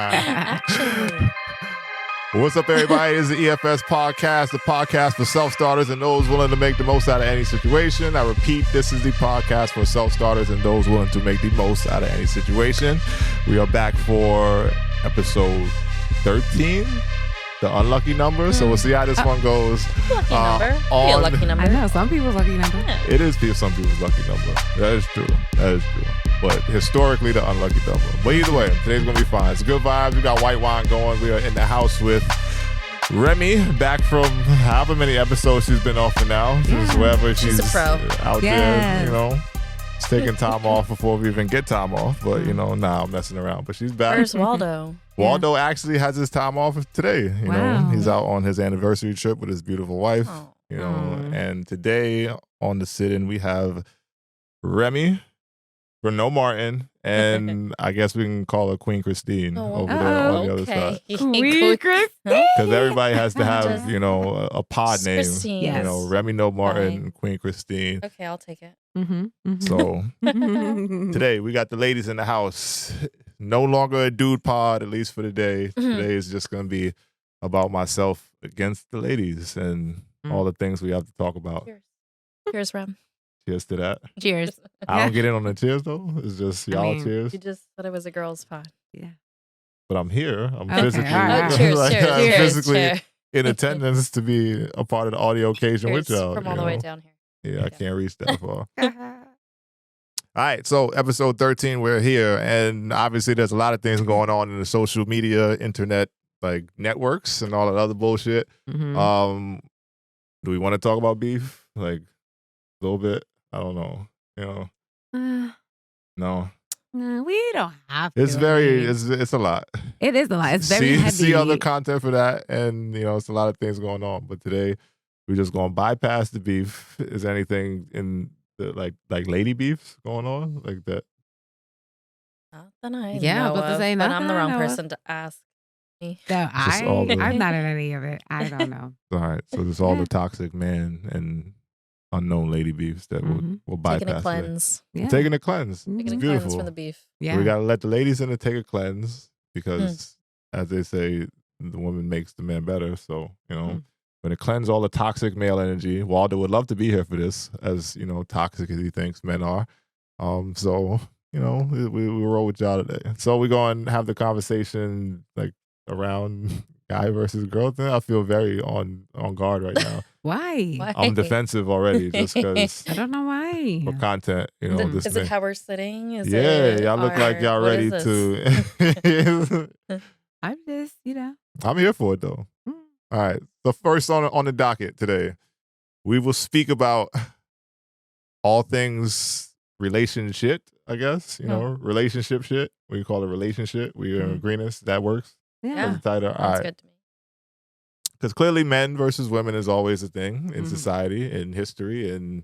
Actually. What's up, everybody? This is the EFS podcast, the podcast for self-starters and those willing to make the most out of any situation. I repeat, this is the podcast for self-starters and those willing to make the most out of any situation. We are back for episode 13, the unlucky number. So we'll see how this one goes. Lucky number. Be a lucky number. I know, some people's lucky number. Yeah. It is some people's lucky number. That is true. But historically, the unlucky number. But either way, today's going to be fine. It's good vibes. We got white wine going. We are in the house with Remy, back from however many episodes she's been off for now. Just wherever she's a pro. Out there, you know. She's taking time off before we even get time off. But, you know, I'm messing around. But she's back. Where's Waldo? Waldo actually has his time off today. You know, he's out on his anniversary trip with his beautiful wife. Oh. You know, and today on the sit-in we have Remy, Renaud Martin, and I guess we can call her Queen Christine over there on the other side. Queen Christine. Because everybody has to have, you know, a pod name. Christine. You know, Remy No Martin, Queen Christine. Okay, I'll take it. So today we got the ladies in the house. No longer a dude pod, at least for the day. Today is just going to be about myself against the ladies and all the things we have to talk about. Cheers. Cheers, Rem. Cheers to that. Cheers. I don't get in on the cheers though. It's just y'all cheers. You just said it was a girls' pod. Yeah. But I'm here. I'm Okay, physically, all right. Cheers, like, cheers, I'm cheers, physically cheers. in attendance to be a part of the audio occasion with Cheers y'all. from all you the way know? down here. Yeah, I can't reach that far. All right, so episode 13, we're here, and obviously there's a lot of things going on in the social media, internet, like networks and all that other bullshit. Do we want to talk about beef? Like a little bit? I don't know. You know, no. No, we don't have to. It's very, it's a lot. It is a lot. It's very heavy. See other content for that, and you know, it's a lot of things going on. But today, we're just going to bypass the beef. Is there anything in the like lady beefs going on like that? Not that I Yeah, know but to of, say but nothing I'm the I wrong know of. person to ask me. No, all the- I'm not in any of it. I don't know. All right, so there's all the toxic man and unknown lady beefs that we'll bypass. Taking a today. cleanse. Yeah. We're taking a cleanse. Mhm. It's Taking a beautiful. cleanse from the beef. Yeah. We gotta let the ladies in to take a cleanse because, as they say, the woman makes the man better. So you know, when it cleanse all the toxic male energy, Waldo would love to be here for this, as you know, toxic as he thinks men are. So you know, we roll with y'all today. So we're going to have the conversation like around guy versus girl thing. I feel very on guard right now. Why? Why? I'm defensive already just because I don't know why. for content. You know, this Is thing. it how we're sitting? Is Yeah, it y'all look like y'all what ready is this? to. I'm just, you know. I'm here for it though. Mm. All right. So first on the docket today, we will speak about all things relationship. I guess relationship shit. We call it relationship. We are in agreement. That works. Yeah. Yeah. That's the title. All Sounds right. good to me. Because clearly, men versus women is always a thing in society, in history, and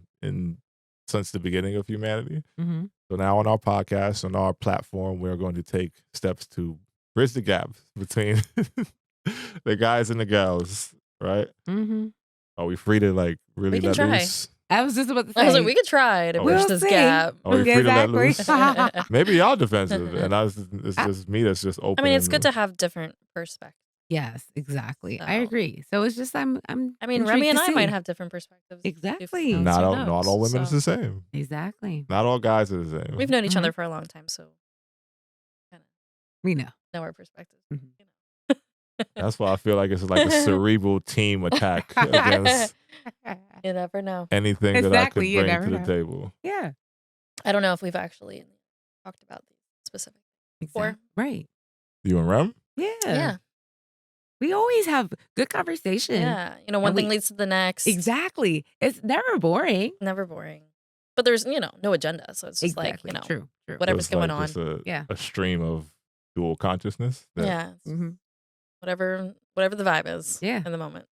since the beginning of humanity. Mm-hmm. So now on our podcast, on our platform, we're going to take steps to bridge the gap between the guys and the gals, right? Mm-hmm. Are we free to like really We can let try. loose? I was just about to say. I was like, we could try to We'll bridge this see. gap. Are we free to let loose? Exactly. Maybe y'all defensive, and it's just me that's just open. I mean, it's good to have different perspectives. Yes, exactly. I So- agree. So it's just I'm I mean, intrigued Remy and to I see. might have different perspectives. Exactly. If Not who all, knows? not all women is So, the same. Exactly. Not all guys are the same. We've known each Mhm. other for a long time, so We know. know our perspectives. Mhm. You know. That's why I feel like it's like a cerebral team attack against You never know. anything Exactly, you that I could never bring to the know. table. Yeah. I don't know if we've actually talked about these specific. Or- Right. You and Rem? Yeah. Yeah. We always have good conversation. Yeah. You know, one And thing we- leads to the next. Exactly. It's never boring. Never boring. But there's, no agenda. So it's just Exactly. like, True. whatever's So it's going like on. just a, Yeah. a stream of dual consciousness. that- Yeah. it's Mm-hmm. Whatever the vibe is Yeah. in the moment.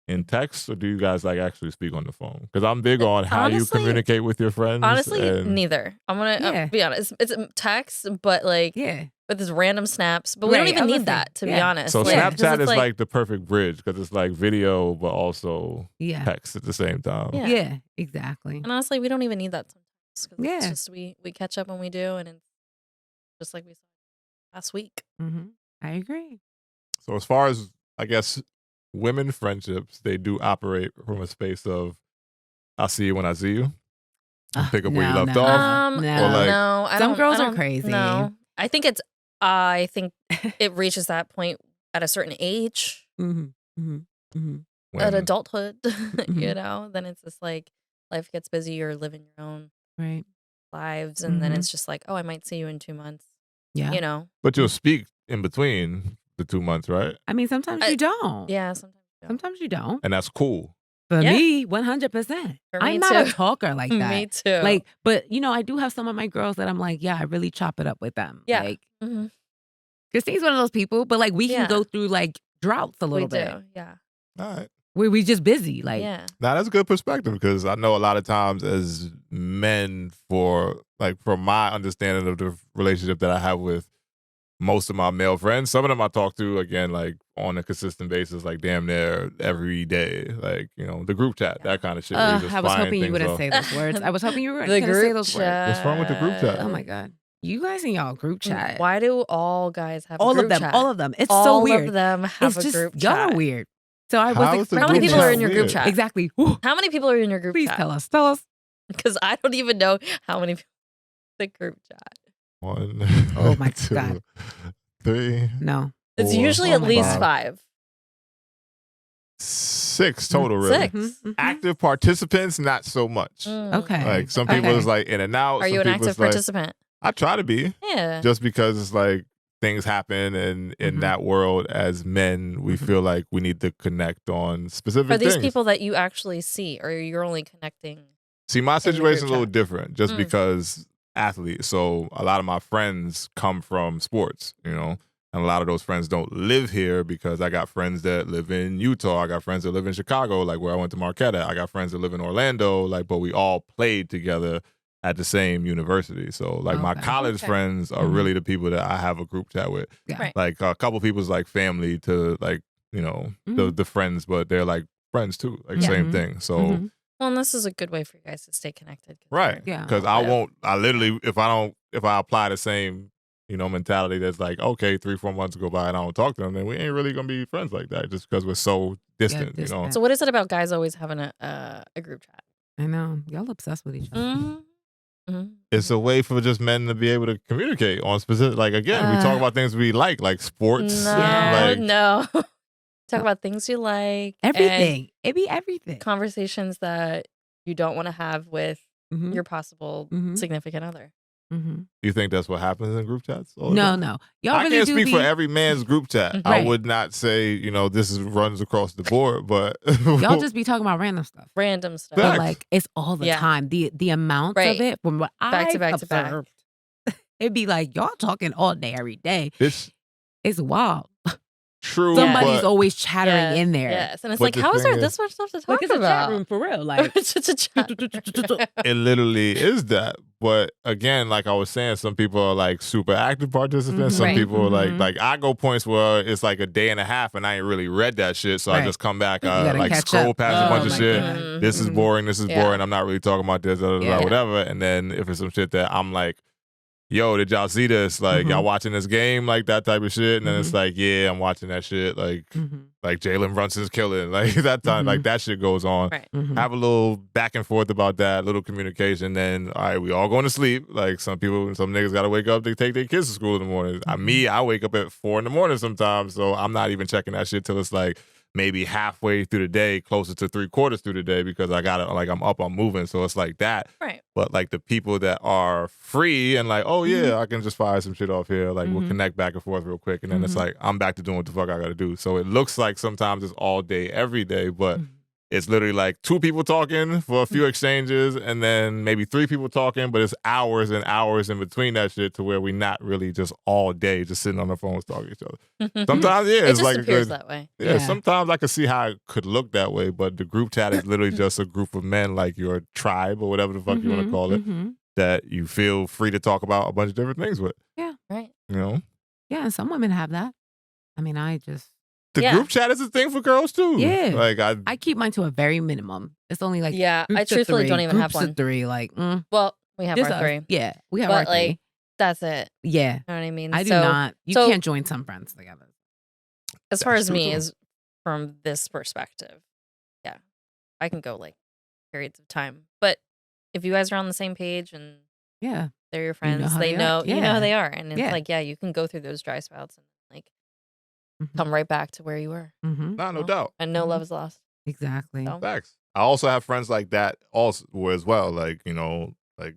In text, or do you guys like actually speak on the phone? Because I'm big on how you Honestly- communicate with your friends. Honestly, and neither. I'm going Yeah. to be honest. It's text, but like Yeah. with this random snaps. But we don't Right, I even was need gonna say, that, to be yeah. honest. So Like, 'cause Snapchat it's is like the perfect bridge because it's like video, but also Yeah. text at the same time. Yeah. Yeah. Exactly. And honestly, we don't even need that sometimes. 'Cause Yeah. It's just we catch up when we do, and it's just like we said, last week. I agree. So as far as, I guess, women friendships, they do operate from a space of, I'll see you when I see you. And pick up where you No, left no. off. No. Or like, No, I Some don't. girls I are don't- crazy. No, I think it reaches that point at a certain age, Mhm. Mhm. Mhm. at when, adulthood. Mhm. You know, then it's just like life gets busy. You're living your own Right. lives, and then Mhm. it's just like, oh, I might see you in 2 months. Yeah. You know. but you'll speak in between the 2 months, right? I mean, sometimes you don't. Yeah, sometimes. you don't. Sometimes you don't. And that's cool. For Yeah. me, 100%. For me I'm not a too. talker like that. Me too. Like, but I do have some of my girls that I'm like, yeah, I really chop it up with them. Yeah. Like, Mhm. Christine's one of those people, but like we can Yeah. go through like droughts a We little do. bit. Yeah. All right. We just busy. Like, Yeah. Now that's a good perspective, because I know a lot of times as men, from my understanding of the relationship that I have with most of my male friends, some of them I talk to again like on a consistent basis, like damn near every day, like the group chat, that kind of shit. Where you just I was find hoping you things wouldn't off. say those words. I was hoping you were The going to say group those words. chat. What's wrong with the group chat? Oh my God. You guys in y'all group chat. Why do all guys have a All group of them. chat? All of them. It's all so weird. of them have It's a just, group y'all chat. are weird. So I How was is the expecting How many group people are chat in your group weird? chat? Exactly. Whew. How many people are in your group Please chat? tell us. Tell us. Because I don't even know how many people in the group chat. 1, Oh my 2, God. 3, No. It's 4, usually Oh at my least God. 5. 6 total, really. 6. Mhm. Active participants, not so much. Okay. Like some people Okay. is like in and out. Are you some an people active is like, participant? I try to be, Yeah. just because it's like things happen, and in Mhm. that world as men, we Mhm. feel like we need to connect on specific Are these things. people that you actually see, or you're only connecting? See, my the group situation is a little chat? different, just Mm. because athletes. So a lot of my friends come from sports, and a lot of those friends don't live here, because I got friends that live in Utah. I got friends that live in Chicago, like where I went to Marquette at. I got friends that live in Orlando, like, but we all played together at the same university. So like my Okay. college Okay. friends are Mhm. really the people that I have a group chat with. Yeah. Right. Like a couple people's like family to like, Mhm. the friends, but they're like friends too, like Yeah. same Mhm. thing. So Mhm. Well, and this is a good way for you guys to stay connected. 'cause right, you're- Yeah. because I literally, if I apply the same mentality that's like, okay, 3-4 months go by and I don't talk to them, then we ain't really gonna be friends like that, just because we're so distant. distant. So what is it about guys always having a group chat? I know. Y'all obsessed with each other. Mm-hmm. It's a way for just men to be able to communicate on specific, like, again, we talk about things we like sports. like, No. Talk about things you like. and Everything. It be everything. conversations that you don't want to have with Mhm. your possible Mhm. significant other. Mhm. You think that's what happens in group chats? all the No, time? no. Y'all I really can't do speak be for every man's group chat. I Right. would not say, this runs across the board, but y'all just be talking about random stuff. Random stuff. But Facts. like it's all the Yeah. time. The amount Right. of it from what Back to I've back to back. observed, it'd be like y'all talking all day, every day. it's It's wild. true. Somebody's but always chattering Yes, in there. Yes. And it's But like, the how is there thing this is- much stuff to talk Like it's a about? chat room for real. Like It's just a chat. it literally is that. But again, like I was saying, some people are like super active participants. Mhm. Some Right. people are Mhm. like I go points where it's like a day and a half and I ain't really read that shit. So I Right. just come back, You gotta like catch scroll up. past a Oh bunch of my shit. God. This is Mhm. boring. This is Yeah. boring. I'm not really talking about this, Yeah. whatever. And then if it's some shit that I'm like, yo, did y'all see this? Like, y'all Mhm. watching this game? Like that type of shit. And then it's Mhm. like, yeah, I'm watching that shit. Like Mhm. Jalen Brunson's killing. Like that time, like Mhm. that shit goes on. Right. Mhm. Have a little back and forth about that, little communication. Then, all right, we all going to sleep. Like some niggas got to wake up to take their kids to school in the morning. I wake up at 4 in the morning sometimes, so I'm not even checking that shit till it's like maybe halfway through the day, closer to 3/4 through the day, because I got it. Like I'm up, I'm moving, so it's like that. Right. But like the people that are free and like, oh yeah, I can just fire some shit off here. Like we'll Mhm. connect back and forth real quick, and then it's Mhm. like I'm back to doing what the fuck I got to do. So it looks like sometimes it's all day, every day, but Mhm. it's literally like 2 people talking for a few exchanges, and then maybe 3 people talking, but it's hours and hours in between that shit to where we not really just all day just sitting on the phones talking to each other. Sometimes, yeah, It it's just like a appears good. that way. Yeah, Yeah. sometimes I can see how it could look that way, but the group chat is literally just a group of men, like your tribe or whatever the fuck you want to Mhm. call it, Mhm. that you feel free to talk about a bunch of different things with. Right. You know, Yeah, and some women have that. I mean, I just the Yeah. group chat is a thing for girls too. Yeah. like I keep mine to a very minimum. It's only like Yeah. I groups of truthfully 3, don't even have groups of one. 3. Like Well, we have just our us. 3. Yeah, we have But our 3. like, That's it. Yeah. You know what I mean? I do So, not. You so can't join some friends together. as far That's as true, me too. is from this perspective, yeah, I can go like periods of time. But if you guys are on the same page and Yeah. they're your You know friends, how they they are. know you know Yeah. how they are, and it's Yeah. like, yeah, you can go through those dry spouts and like Mhm. come right back to where you were, Mhm. Nah, no Well, doubt. and no Mhm. love is lost. Exactly. So, Facts. I also have friends like that also as well, like, you know, like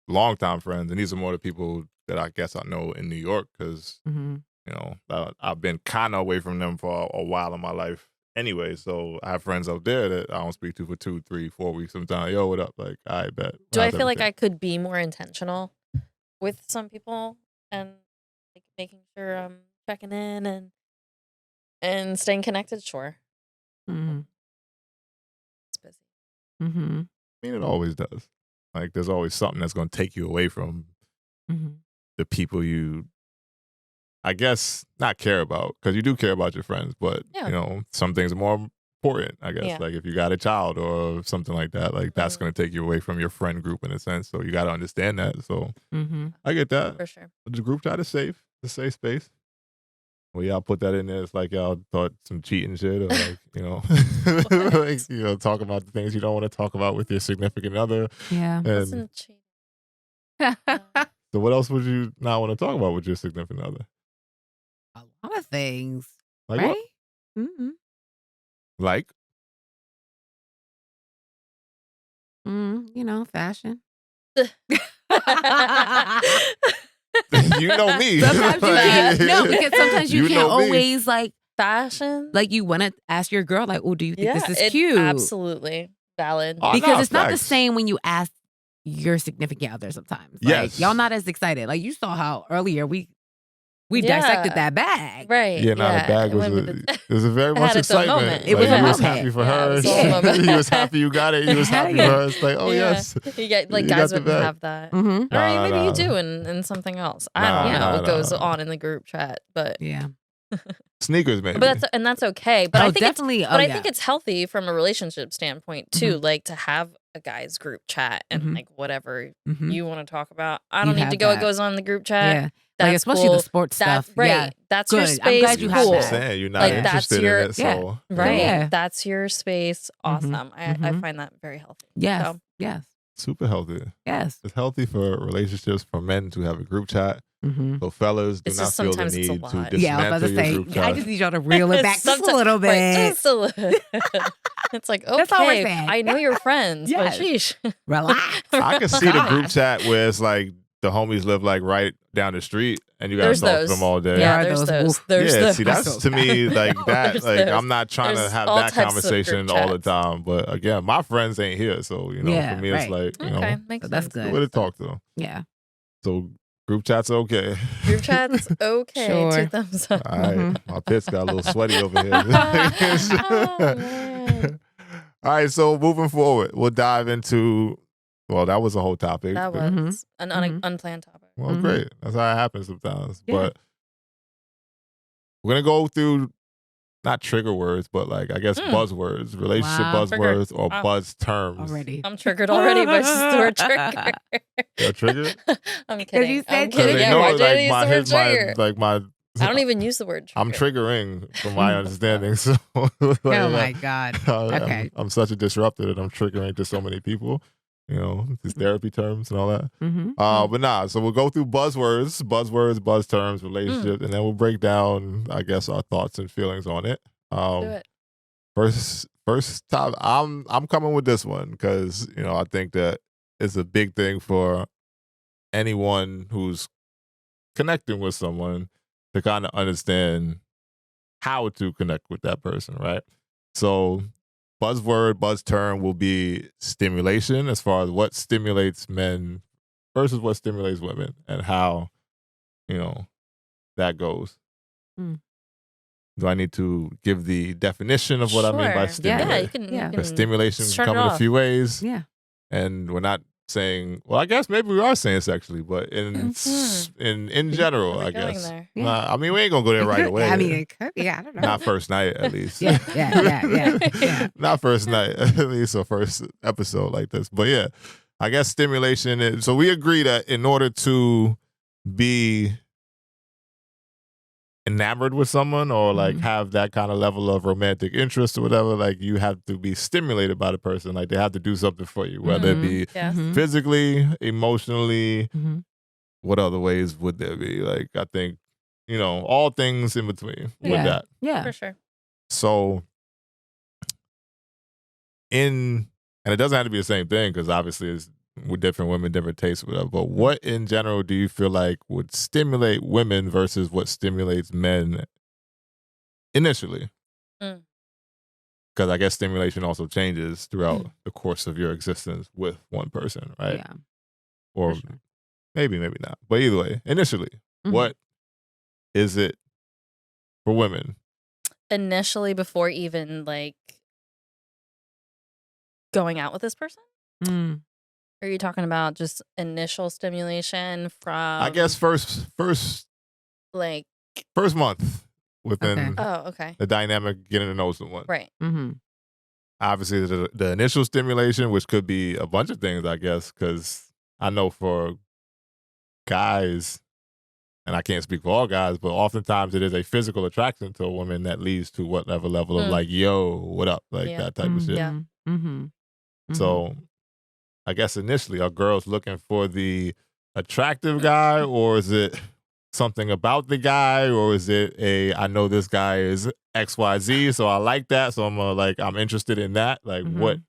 longtime friends. And these are more the people that I guess I know in New York because, Mhm. you know, I've been kind of away from them for a while in my life anyway. So I have friends out there that I don't speak to for 2, 3, 4 weeks sometimes. Yo, what up? Like, I bet. do I How's feel like everything? I could be more intentional with some people and like making sure I'm checking in and staying connected? Sure, Mhm. it's busy. Mhm. I mean, it always does. Like, there's always something that's going to take you away from Mhm. the people you, I guess, not care about, because you do care about your friends, but, Yeah. you know, some things are more important, I guess. Yeah. Like, if you got a child or something like that, like, that's Mhm. going to take you away from your friend group in a sense. So you got to understand that. So Mhm. I get that. For sure. The group chat is safe. It's a safe space. Well, y'all put that in there. It's like y'all thought some cheating shit, or like, you know, like, you know, talk about the things you don't want to talk about with your significant other. Yeah. And Listen, cheating. so, what else would you not want to talk about with your significant other? A lot of things. Like what? Right? Mhm. Like, You know, fashion. you know me. Sometimes you can't. No, because sometimes you can't know me. always like Fashion. you want to ask your girl like, "Oh, do you think yeah, this is it- cute?" Absolutely valid. Oh, Because nah, it's not the facts. same when you ask your significant other sometimes. Like, Yes. y'all not as excited. Like, you saw how earlier we Yeah. dissected that bag. Right. Yeah, nah, the bag it was went with the- it was a very It much had its own excitement. moment. It was Like, a you was moment. happy for Yeah, it her. was a Yeah. moment. You was happy you got it. You was Hell happy yeah. for her. It's like, oh Yeah. yes. You get like You guys got the wouldn't bag. have that. Mm-hmm. Or Nah, maybe nah. you do in something else. I Nah, don't know nah, what goes nah. on in the group chat, but Yeah. Sneakers, maybe. but that's okay. But Oh, I think definitely. I think it's healthy from a relationship standpoint too, like to have a guy's group chat and Mhm. like whatever Mhm. you want to talk about. I You don't need have to go. What that. goes on in the group chat. Yeah. That's Like, especially cool. the sports That stuff. right. Yeah. That's your Good. space. I'm glad you have cool. I'm that. saying you're not Like, that's interested your- in it, so Yeah. you know. Right. Yeah. That's your space. Mhm. Awesome. I Mhm. find that very healthy. Yes. So, Yes. Super healthy. Yes. It's healthy for relationships for men to have a group chat. Mm-hmm. So fellas, do It's not just feel the sometimes it's a need to lot. Yeah, I was about dismantle to your say, group chat. I just need y'all to reel it back just a Sometimes- little bit. Right, just a little. It's like, That's all we're okay, saying. I know you're friends, Yes. but sheesh. Relax. I can see the group Gosh. chat where it's like the homies live like right down the street and you gotta There's talk to those. them all day. There Yeah, are there's those. those. Woof. There's yeah, those. see, that's to me like that. There's Like, those. I'm not trying to There's have all that types of group conversation all the chats. time. But again, my friends ain't here, so you know, Yeah, for me, right. it's like you Okay, know, makes So that's sense. good. good way to talk to them. Yeah. So group chats are okay. Group chats, okay. Sure. 2 thumbs up. All right, Mhm. my pits got a little sweaty over here. Oh, man. All right, so moving forward, we'll dive into. Well, that was a whole topic. That but- was an Mhm. unplanned topic. Well, Mhm. great. That's how it happens sometimes. Yeah. But we're gonna go through not trigger words, but like I guess buzzwords, relationship Wow. buzzwords or Wow. buzz terms. Already. I'm triggered already by just the word trigger. You're triggered? I'm kidding. you I'm said Because kidding. they Yeah, know why like did I use my the word his my trigger? like my. I don't even use the word trigger. I'm triggering from my understanding. So like, Oh my God. Okay. I'm such a disruptor that I'm triggering to so many people. You know, these therapy terms and all that. Mm-hmm. But nah, so we'll go through buzzwords, buzz terms, relationships, and then we'll break down, I guess, our thoughts and feelings on it. Do it. First time, I'm coming with this one because you know I think that it's a big thing for anyone who's connecting with someone to kind of understand how to connect with that person, right? So buzz term will be stimulation, as far as what stimulates men versus what stimulates women, and how, you know, that goes. Mm. Do I need to give the definition of what I mean by Sure. stimulate? Yeah, you can. Yeah. You Because can stimulation can start come it in a off. few ways, Yeah. and we're not saying. Well, I guess maybe we are saying sexually, but in general, Are we I going guess. there? Yeah. Nah, I mean, we ain't gonna go there It right could- away. I mean, it could be. I don't know. Not first night, at least. Yeah. Yeah. Not first night, at least, or first episode like this. But yeah, I guess stimulation. So we agree that in order to be enamored with someone or like Mhm. have that kind of level of romantic interest or whatever, like you have to be stimulated by the person. Like they have to do something for you, whether it Mhm. be Yes. Mhm. physically, emotionally. Mhm. What other ways would there be? Like I think, all things in between with Yeah. that. Yeah. For sure. So and it doesn't have to be the same thing because obviously it's with different women, different tastes, whatever. But what in general do you feel like would stimulate women versus what stimulates men initially? Mm. Because I guess stimulation also changes throughout Mm. the course of your existence with one person, right? Yeah. Or For sure. maybe not. But either way, initially, Mhm. what is it for women? Initially, before even like going out with this person? Mm. Are you talking about just initial stimulation I guess first like month within oh, okay. the dynamic getting to know someone. Right. Mm-hmm. Obviously, the initial stimulation, which could be a bunch of things, I guess, because I know for guys, and I can't speak for all guys, but oftentimes it is a physical attraction to a woman that leads to whatever level of like, yo, what up? Like Yeah. that type of shit. Yeah. Mm-hmm. So I guess initially, are girls looking for the attractive guy, or is it something about the guy, or is it I know this guy is XYZ, so I like that, so I'm interested in that. Like what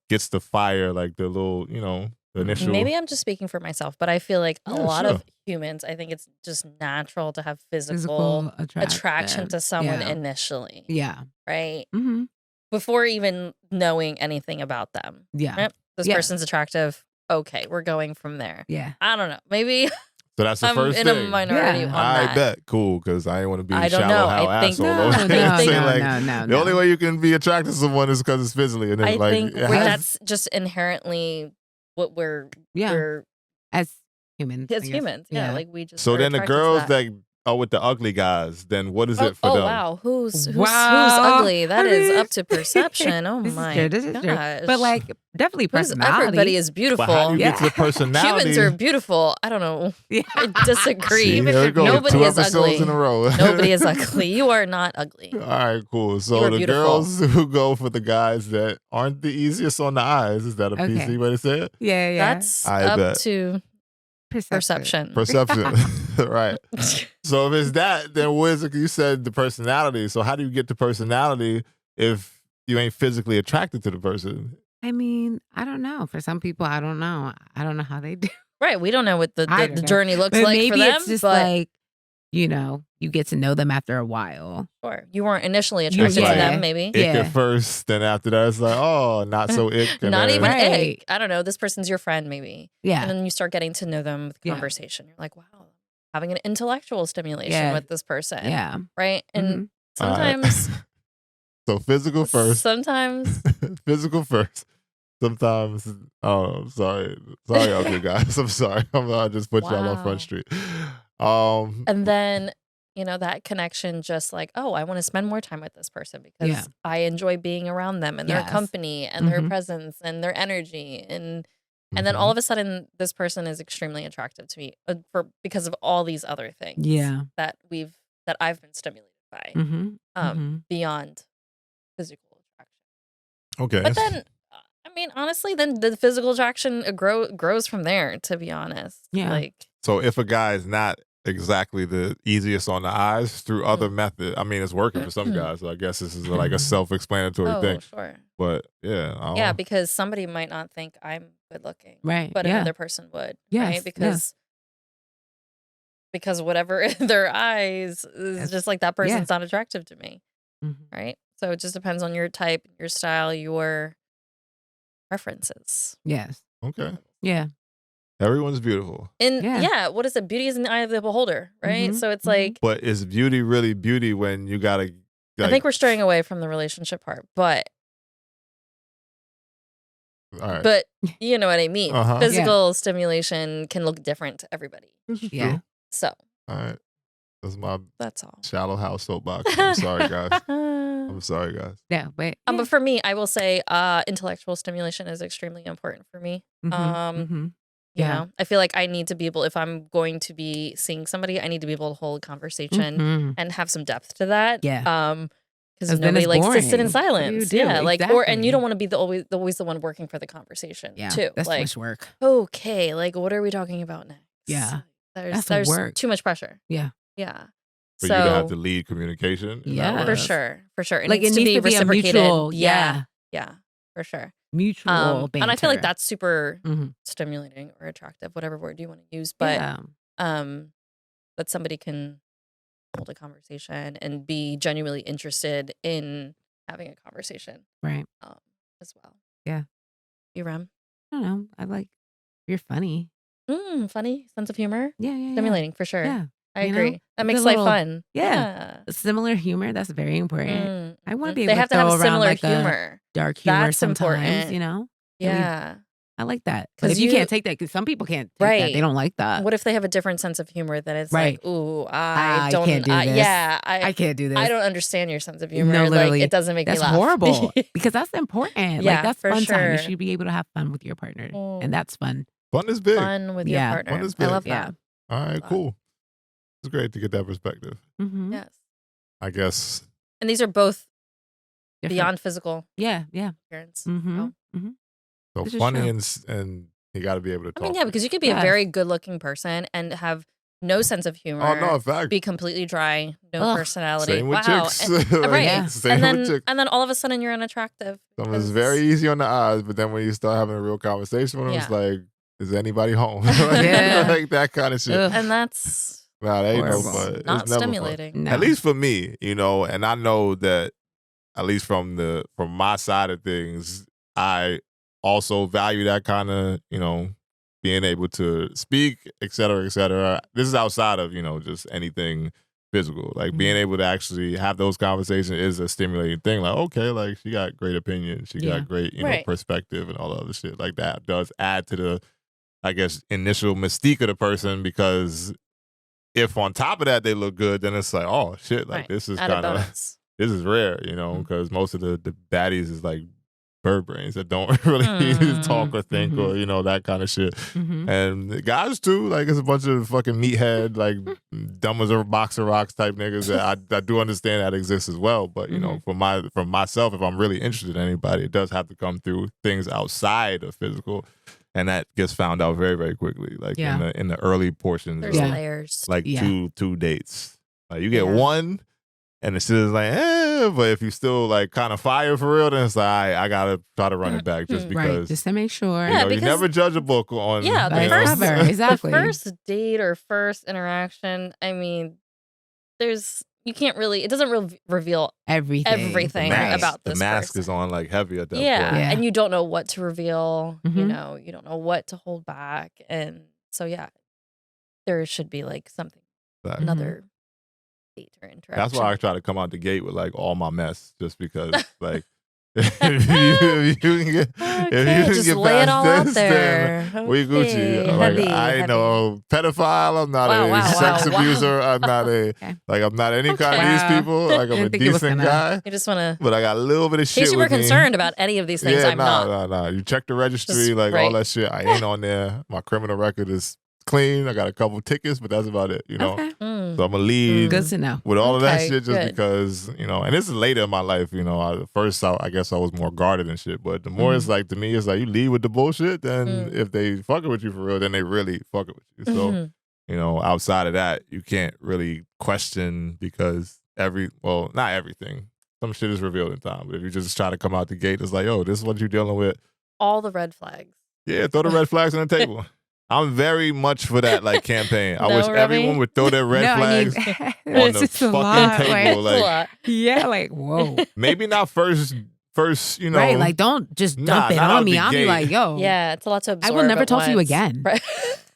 gets the fire, like the little, the initial. Maybe I'm just speaking for myself, but I feel like a Yeah, lot sure. of humans, I think it's just natural to have physical Physical attraction to someone Yeah. initially. Yeah. Right? Mm-hmm. Before even knowing anything about them. Yeah. Yep, this Yeah. person's attractive. Okay, we're going from there. Yeah. I don't know. Maybe So that's the I'm first in thing. a minority Yeah. on I that. bet. Cool, because I didn't want to be I don't shallow know. how I think- asshole. No, Say, no. the only way you can be attracted to someone is because it's physically. And then, I like, think it has- that's just inherently what we're As humans. I as guess. humans. Yeah, like we just So are then the attracted to girls that. that are with the ugly guys, then what is it for Oh them? wow, who's Wow. ugly? That I is mean, up to perception. Oh This is my true. This is true. gosh. But like definitely personality. Everybody is beautiful. But how do you get to the Yeah. personality? Humans are beautiful. I don't know. Yeah. I disagree. See, here we go. Nobody 2 is episodes ugly. in a row. Nobody is ugly. You are not ugly. All right, cool. You So are the beautiful. girls who go for the guys that aren't the easiest on the eyes, is that a Okay. PC way to say it? Yeah. That's I up bet. to perception. Perception. Right. So if it's that, then what is it? You said the personality. So how do you get to personality if you ain't physically attracted to the person? I mean, I don't know. For some people, I don't know. I don't know how they do. Right. We don't know what I the don't know. journey looks But like maybe for them. it's just but like, you get to know them after a while. sure, you weren't initially You- attracted to yeah. them. Maybe Ick Yeah. at first, then after that, it's like, oh, not so ick. and not then- even Right. ick. I don't know. This person's your friend, maybe. Yeah. And then you start getting to know them with Yeah. conversation. You're like, wow, having an intellectual stimulation Yeah. with this person. Yeah. Right. And Mhm. All right. sometimes, So physical first. sometimes, Physical first. Sometimes, sorry, ugly guys. I'm sorry. I just put y'all on Wow. Front Street. and then, that connection just like, oh, I want to spend more time with this person because Yeah. I enjoy being around them and their Yes. company and their Mhm. presence and their energy. And then all of a sudden, this person is extremely attractive to me because of all these other things Yeah. that I've been stimulated by Mm-hmm. beyond physical attraction. okay. But then, I mean, honestly, then the physical attraction grows from there. To be honest, Yeah. like So if a guy is not exactly the easiest on the eyes through other methods, I mean, it's working for some guys. So I guess this is like a self-explanatory oh, thing. sure, But yeah, I don't yeah, know. because somebody might not think I'm good looking, Right. but yeah. another person would, Yes, right? Because whatever in their eyes is Yes. just like that person's not attractive to me, Mhm. right? So it just depends on your type, your style, your preferences. Yes. Okay. Yeah. Everyone's beautiful. And Yeah. what is it? Beauty is in the eye of the beholder, right? Mhm, So it's mhm. like But is beauty really beauty when you gotta? I think we're straying away from the relationship part, but All right. but you know what I mean. Uh-huh. Physical stimulation can look different to everybody. This is Yeah. true. So All right. That's my that's all. shallow house soapbox. I'm sorry, guys. I'm sorry, guys. Yeah. But But for me, I will say intellectual stimulation is extremely important for me. Mhm, mhm. You Yeah. know, I feel like I need to be able, if I'm going to be seeing somebody, I need to be able to hold a conversation Mhm. and have some depth to that. Yeah. Because 'Cause then nobody it's likes to sit in boring. What do you silence. do? Yeah, like, and you Exactly. don't want to be always the one working for the conversation Yeah. too. That's too Like, much work. okay, like, what are we talking about next? Yeah. There's That's work. too much pressure. Yeah. Yeah. For you to have to So lead communication. In Yeah. that for way. sure, It Like, needs it to needs be to be a reciprocated. mutual. Yeah, Yeah. for sure. Mutual banter. And I feel like that's super Mhm. stimulating or attractive, whatever word you want to use. But Yeah. that somebody can hold a conversation and be genuinely interested in having a conversation Right. as well. Yeah. You, Rem? I don't know. I like you're funny. Funny, sense of humor, Yeah. Yeah. stimulating for sure. Yeah. I You know? agree. That Good makes life little- fun. Yeah. Similar humor. That's very important. I want to be able They to have to throw have around similar like a humor. dark humor That's sometimes. important. You know. Yeah. I like that. But 'Cause if you you- can't take that, because some people can't take that. Right. They don't like that. What if they have a different sense of humor that it's Right. like, ooh, I don't can't do this. Yeah, I can't do this. I don't understand your sense of humor. No, Like, literally. it doesn't make That's me laugh. horrible. Because that's important. Yeah, Like, that's for fun time. You sure. should be able to have fun with your partner. And that's fun. Fun is big. Fun with Yeah. your partner. Fun is I big. love Yeah. that. All right, Wow. cool. It's great to get that perspective. Mm-hmm. Yes. I guess. And these are both Different. beyond physical Yeah. Yeah. appearance. Mm-hmm. So- Mm-hmm. So This is funny true. and you got to be able to talk. I mean, yeah, because you could be a Yes. very good-looking person and have no sense of humor. Oh no, in fact, Be completely dry, no Ugh. personality. same with wow. chicks. And, right. Yeah. Same with chicks. And then all of a sudden you're unattractive. Some because- is very easy on the eyes, but then when you start having a real conversation with them, it's Yeah. like, is anybody home? Yeah. Like that kind of shit. Ugh. And that's Nah, that ain't no Horrible. fun. not It's never fun. stimulating. No. At least for me, you know, and I know that at least from my side of things, I also value that kind of, you know, being able to speak, et cetera, et cetera. This is outside of, you know, just anything physical. Like being able to actually have those conversations is a stimulating thing. Like, okay, like she got great opinion. She Yeah. got great, you know, Right. perspective and all the other shit like that does add to the, I guess, initial mystique of the person, because if on top of that they look good, then it's like, oh shit, like Right. this is Added kind of, bonus. this is rare, you know, Mhm. because most of the baddies is like bird brains that don't really Mhm. talk or think or, you know, that kind of shit. Mm-hmm. And the guys too, like it's a bunch of fucking meathead, like dumb as a box of rocks type niggas that I do understand that exists as well. But you know, from myself, if I'm really interested in anybody, it does have to come through things outside of physical, and that gets found out very, very quickly. Like Yeah. in the early portions There's of Yeah. layers. like Yeah. two dates. Like you get Yeah. one, and the shit is like, but if you still like kind of fire for real, then it's like, I gotta try to run it back just Right, because. Right. Just to make sure. You Yeah, know, you because- never judge a book on. Yeah, the you know? first Cover, exactly. The first date or first interaction, I mean, you can't really, it doesn't reveal Everything. everything Right. about the this mask person. is on like heavy at that Yeah. point. Yeah. And you don't know what to reveal, you Mhm. know, you don't know what to hold back. And so, yeah, there should be like something, Exactly. another date or interaction. That's why I try to come out the gate with like all my mess, just because like if you can get, Okay, just get lay it past all out this, there. then we Gucci. Okay, I'm like, heavy, I ain't heavy. no pedophile. I'm not Wow, a wow, sex wow, abuser. I'm not a Okay. like I'm not any kind of Okay. these Wow. people. Like I'm a Didn't think it was decent gonna- guy, You just want to, but I got a little bit of in shit case you were with me. concerned about any of these things, Yeah, I'm not. nah. You check the registry, Just- like all right. that shit. I ain't on there. My criminal record is clean. I got a couple tickets, but that's about it. You know, Okay. Mm. so I'm gonna lead Good to know. with all of that Okay, shit just good. because, you know, and this is later in my life, you know. At first, I guess I was more guarded and shit, but the more it's like, to me, it's like you lead with the bullshit, then Mm. if they fucking with you for real, then they really fucking with you. So, Mhm. you know, outside of that, you can't really question because not everything. Some shit is revealed in time, but if you just try to come out the gate, it's like, yo, this is what you're dealing with. All the red flags. Yeah, throw the red flags on the table. I'm very much for that like campaign. I No, wish Remy? everyone would throw their red no, flags. I mean, on it's the just a fucking lot. table, Like, It's a like- lot. yeah, like, whoa. Maybe not first, you know. Right, like, don't just Nah, dump it not out on me. the I'll be gate. like, yo, Yeah, it's a lot to absorb. I will never at talk to you once. again. Right.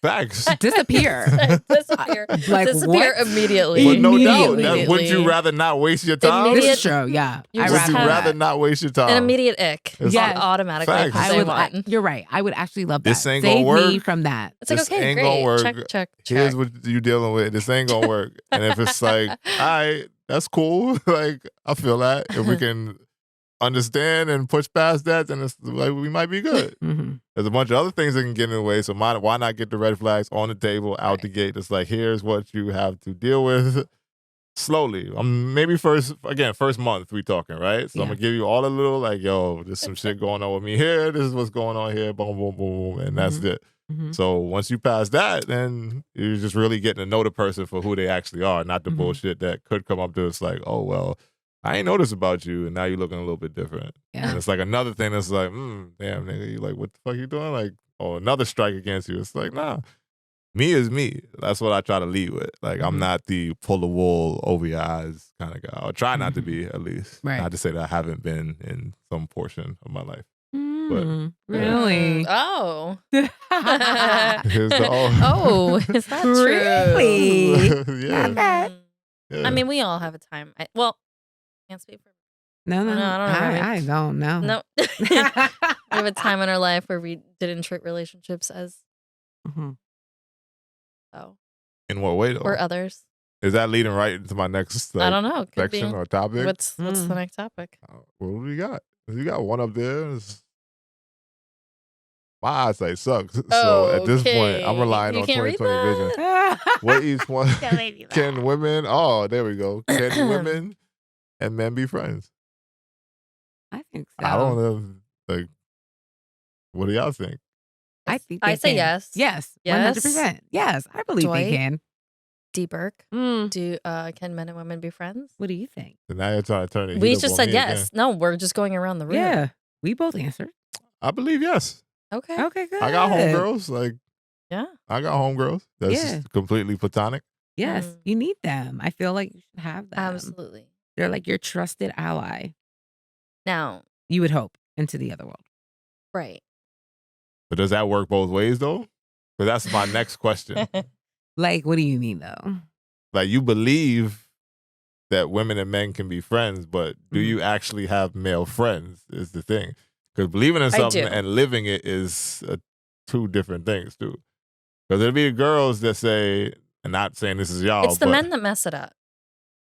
Facts. disappear. Disappear. Like, Disappear what? immediately. But no doubt, Immediately. wouldn't you rather not waste your time? Immediate- This is true, yeah. You I just Would you have- rather not waste your time? An immediate ick. It's Yes. Automatically. Facts. because I they would, want. you're right. I would actually love This that. ain't gonna Save me work. from that. It's like, This okay, ain't great. gonna work. Check. Here's what you dealing with. This ain't gonna work. And if it's like, all right, that's cool. Like, I feel that. If we can understand and push past that, then it's like we might be good. There's a bunch of other things that can get in the way, so why not get the red flags on the table out the gate? It's like, here's what you have to deal with slowly. Maybe first month we talking, right? So I'm gonna give you all a little like, yo, there's some shit going on with me here. This is what's going on here. Boom, boom, boom, and that's it. So once you pass that, then you're just really getting to know the person for who they actually are, not the bullshit that could come up to us like, oh, well, I ain't noticed about you, and now you're looking a little bit different. Yeah. And it's like another thing that's like, damn, nigga, you like, what the fuck you doing? Like, oh, another strike against you. It's like, nah, me is me. That's what I try to lead with. Like, I'm not the pull the wool over your eyes kind of guy. Or try not to be, at least. Right. Not to say that I haven't been in some portion of my life. But, really? Oh. Here's the oh, is that true? Really? Yeah. I mean, we all have a time. Can't speak for No, I don't know. No. We have a time in our life where we didn't treat relationships as so. In what way, though? Or others. Is that leading right into my next I don't know. section or topic? What's the next topic? What do we got? You got one up there. My eyesight sucks. So at this point, I'm relying on 2020 vision. What each one can women? Oh, there we go. Can women and men be friends? I think so. I don't know. Like, what do y'all think? I think I say can. yes. Yes. 100%. Yes, I believe they can. D Burke. Can men and women be friends? What do you think? So now you're trying to turn it. We just said yes. No, we're just going around the room. Yeah, we both answered. I believe yes. Okay, good. I got homegirls. Like, yeah, I got homegirls. That's completely platonic. Yes, you need them. I feel like you should have them. Absolutely. They're like your trusted ally. Now, you would hope into the other world. Right. But does that work both ways, though? Because that's my next question. Like, what do you mean, though? Like, you believe that women and men can be friends, but do you actually have male friends is the thing. Because believing in something and living it is two different things, too. Because there'll be girls that say, and not saying this is y'all, it's the men that mess it up.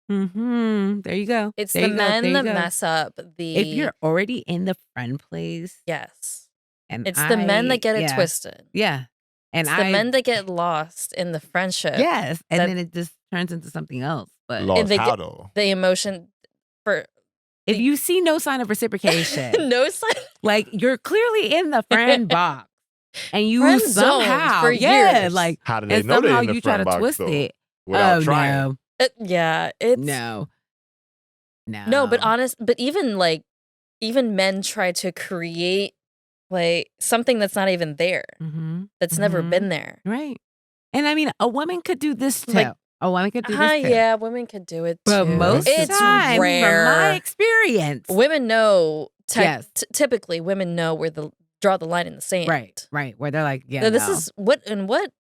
There you go. It's the men that mess up the... If you're already in the friend place. Yes. And it's the men that get it twisted. Yeah. And it's the men that get lost in the friendship. Yes. And then it just turns into something else. But lost how, though? The emotion for... If you see no sign of reciprocation. No sign? Like, you're clearly in the friend box. And you friend somehow... for years. Like... How do they know they're in the you friend try to box, twist though, it. without trying? No. It's... No, but even men try to create like something that's not even there. That's never been there. Right. And I mean, a woman could do this too. Like, a woman could do this too. Yeah, women could do it but too. Most of the time, rare. From my experience. Women know, typically women know where draw the line in the sand. Right. Where they're like, yeah, this is what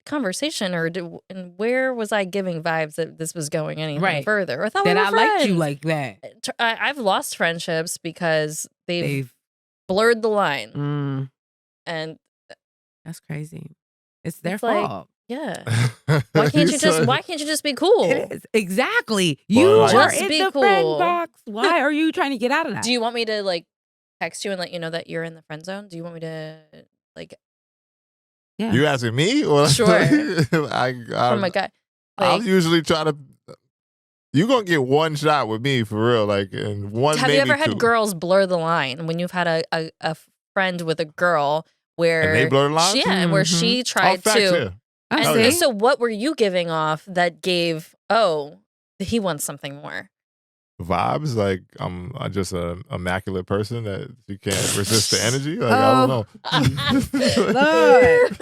conversation and where was I giving vibes that this was going anything further? I thought that we were friends. Liked you like that. I've lost friendships because they've blurred the line. And that's crazy. It's their fault. Yeah. Why can't you just be cool? It is. Exactly. You are in the friend box. Why are you trying to get out of that? Do you want me to like text you and let you know that you're in the friend zone? Do you want me to like... Yeah. You asking me? Or sure. I'm a guy. I'll usually try to... You're going to get one shot with me for real. Like, and one Have you ever had girls blur the line when you've had a friend with a girl where... And they blur the line? Yeah, where she tried to... And so what were you giving off that gave, he wants something more? Vibes, like I'm just an immaculate person that you can't resist the energy. Like I don't know. Lord.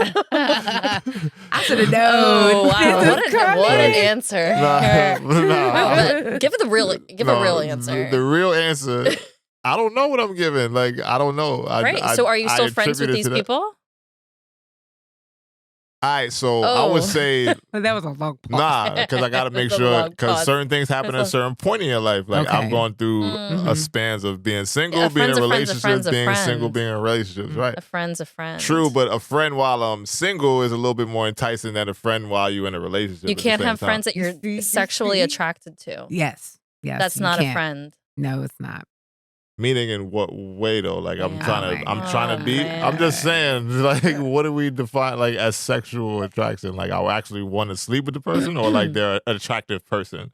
I should have known. Oh, wow. What an answer. Nah. Give it a real answer. The real answer. I don't know what I'm giving. Like I don't know. So are you still friends with these people? All right, so I would say that was a long pause. Nah, because I got to make sure because certain things happen at a certain point in your life. Like I'm going through a spans of being single, being in a relationship, being single, being in relationships. Right, a friend's a friend. True, but a friend while I'm single is a little bit more enticing than a friend while you're in a relationship. You can't have friends that you're sexually attracted to. Yes, that's not a friend. No, it's not. Meaning in what way though? Like I'm trying to be. man. I'm just saying, like, what do we define like as sexual attraction? Like I actually want to sleep with the person, or like they're an attractive person.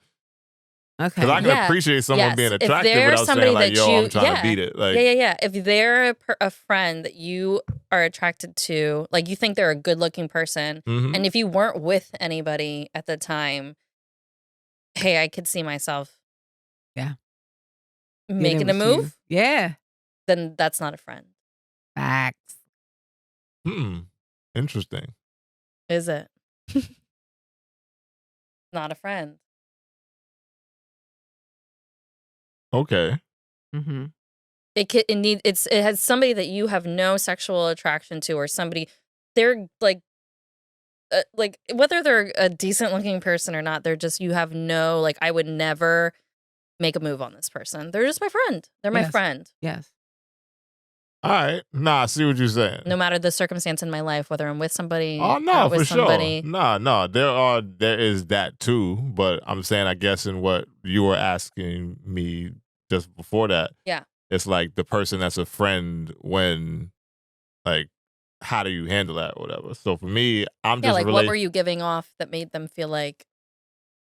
Okay. Because I can appreciate someone being attractive without saying like, yo, I'm trying to beat it. Like, yeah. If they're a friend that you are attracted to, like you think they're a good looking person, and if you weren't with anybody at the time, hey, I could see myself. Making a move. Yeah. Then that's not a friend. Facts. Interesting. Is it? Not a friend. Okay. It has somebody that you have no sexual attraction to, or somebody they're like whether they're a decent looking person or not, they're just you have no like I would never make a move on this person. They're just my friend. They're my friend. Yes. All right. Nah, I see what you're saying. No matter the circumstance in my life, whether I'm with somebody, oh no, for somebody. sure. No, there is that too. But I'm saying, I guess in what you were asking me just before that, it's like the person that's a friend when, like, how do you handle that or whatever. So for me, I'm just like what were you giving off that made them feel like,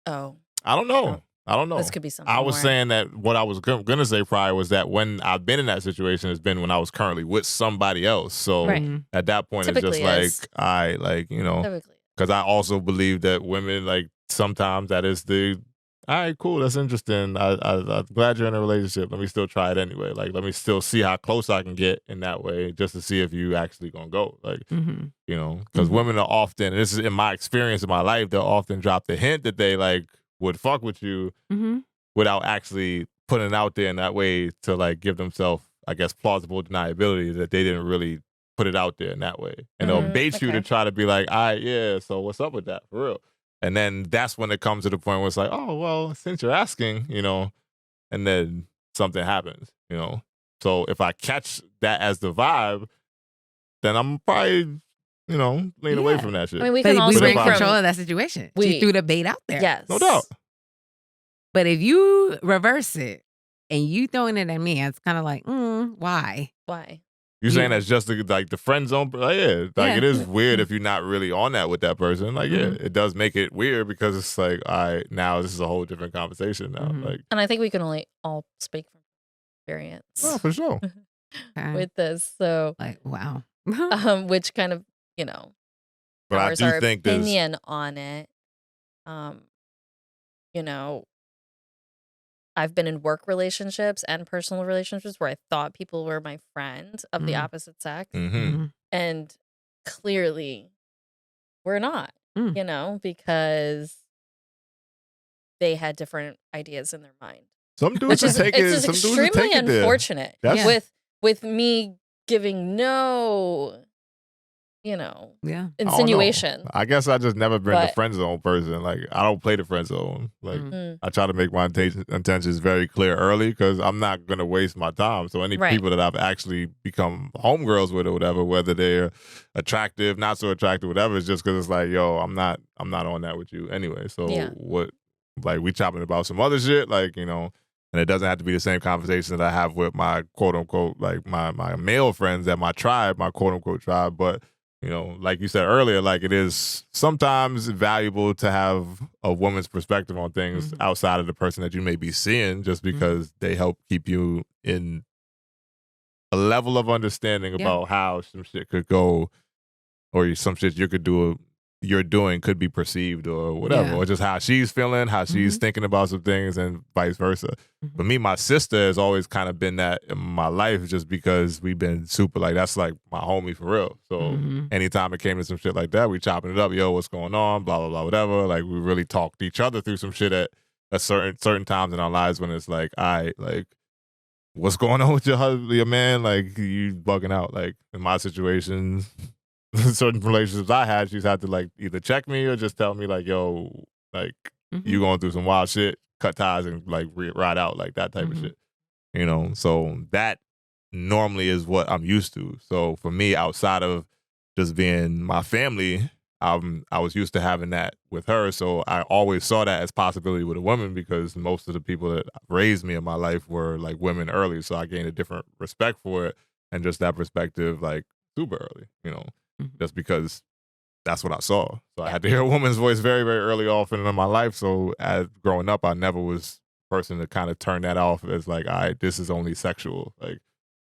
oh, I don't know. I don't know. This could be something. I was more. saying that what I was gonna say prior was that when I've been in that situation has been when I was currently with somebody else. So at that point, Typically it's just like because I also believe that women like sometimes that is the all right, cool, that's interesting. I'm glad you're in a relationship. Let me still try it anyway. Like let me still see how close I can get in that way, just to see if you actually gonna go. Like because women are often, and this is in my experience in my life, they'll often drop the hint that they like would fuck with you without actually putting it out there in that way to like give themselves, I guess, plausible deniability that they didn't really put it out there in that way. And they'll bait you to try to be like, all right, yeah, so what's up with that for real? And then that's when it comes to the point where it's like, oh, well, since you're asking, and then something happens, So if I catch that as the vibe, then I'm probably lean away from that shit. I mean, we were in control of that situation. She threw the bait out there. Yes. No doubt. But if you reverse it and you throwing it at me, it's kind of like, why? Why? You're saying that's just like the friend zone? It is weird if you're not really on that with that person. Like, it does make it weird because it's like, all right, now this is a whole different conversation now. Like, and I think we can only all speak from experience. Oh, for sure. With this. So, like, wow. Which kind of, but I do our think opinion on it. I've been in work relationships and personal relationships where I thought people were my friend of the opposite sex, and clearly we're not. Because they had different ideas in their mind. Some dudes take it. It's extremely unfortunate with me giving no. Insinuation. I guess I just never been the friend zone person. Like I don't play the friend zone. Like I try to make my intentions very clear early because I'm not gonna waste my time. So any people that I've actually become homegirls with or whatever, whether they're attractive, not so attractive, whatever, it's just because it's like, yo, I'm not on that with you anyway. So what? Like we chopping about some other shit, like and it doesn't have to be the same conversation that I have with my quote unquote like my male friends at my tribe, my quote unquote tribe, but. Like you said earlier, like it is sometimes valuable to have a woman's perspective on things outside of the person that you may be seeing, just because they help keep you in a level of understanding about how some shit could go, or some shit you're doing could be perceived or whatever, or just how she's feeling, how she's thinking about some things, and vice versa. For me, my sister has always kind of been that in my life, just because we've been super like that's like my homie for real. So anytime it came to some shit like that, we chopping it up, yo, what's going on, blah blah blah, whatever. Like we really talked each other through some shit at a certain times in our lives when it's like, like what's going on with your husband, your man? Like you bugging out. Like in my situations. Certain relationships I had, she's had to like either check me or just tell me like, yo, like you going through some wild shit, cut ties and like ride out, like that type of shit. So that normally is what I'm used to. So for me, outside of just being my family, I was used to having that with her, so I always saw that as possibility with a woman because most of the people that raised me in my life were like women early, so I gained a different respect for it and just that perspective like super early, just because that's what I saw. So I had to hear a woman's voice very, very early off in my life. So as growing up, I never was a person to kind of turn that off as like, all right, this is only sexual. Like,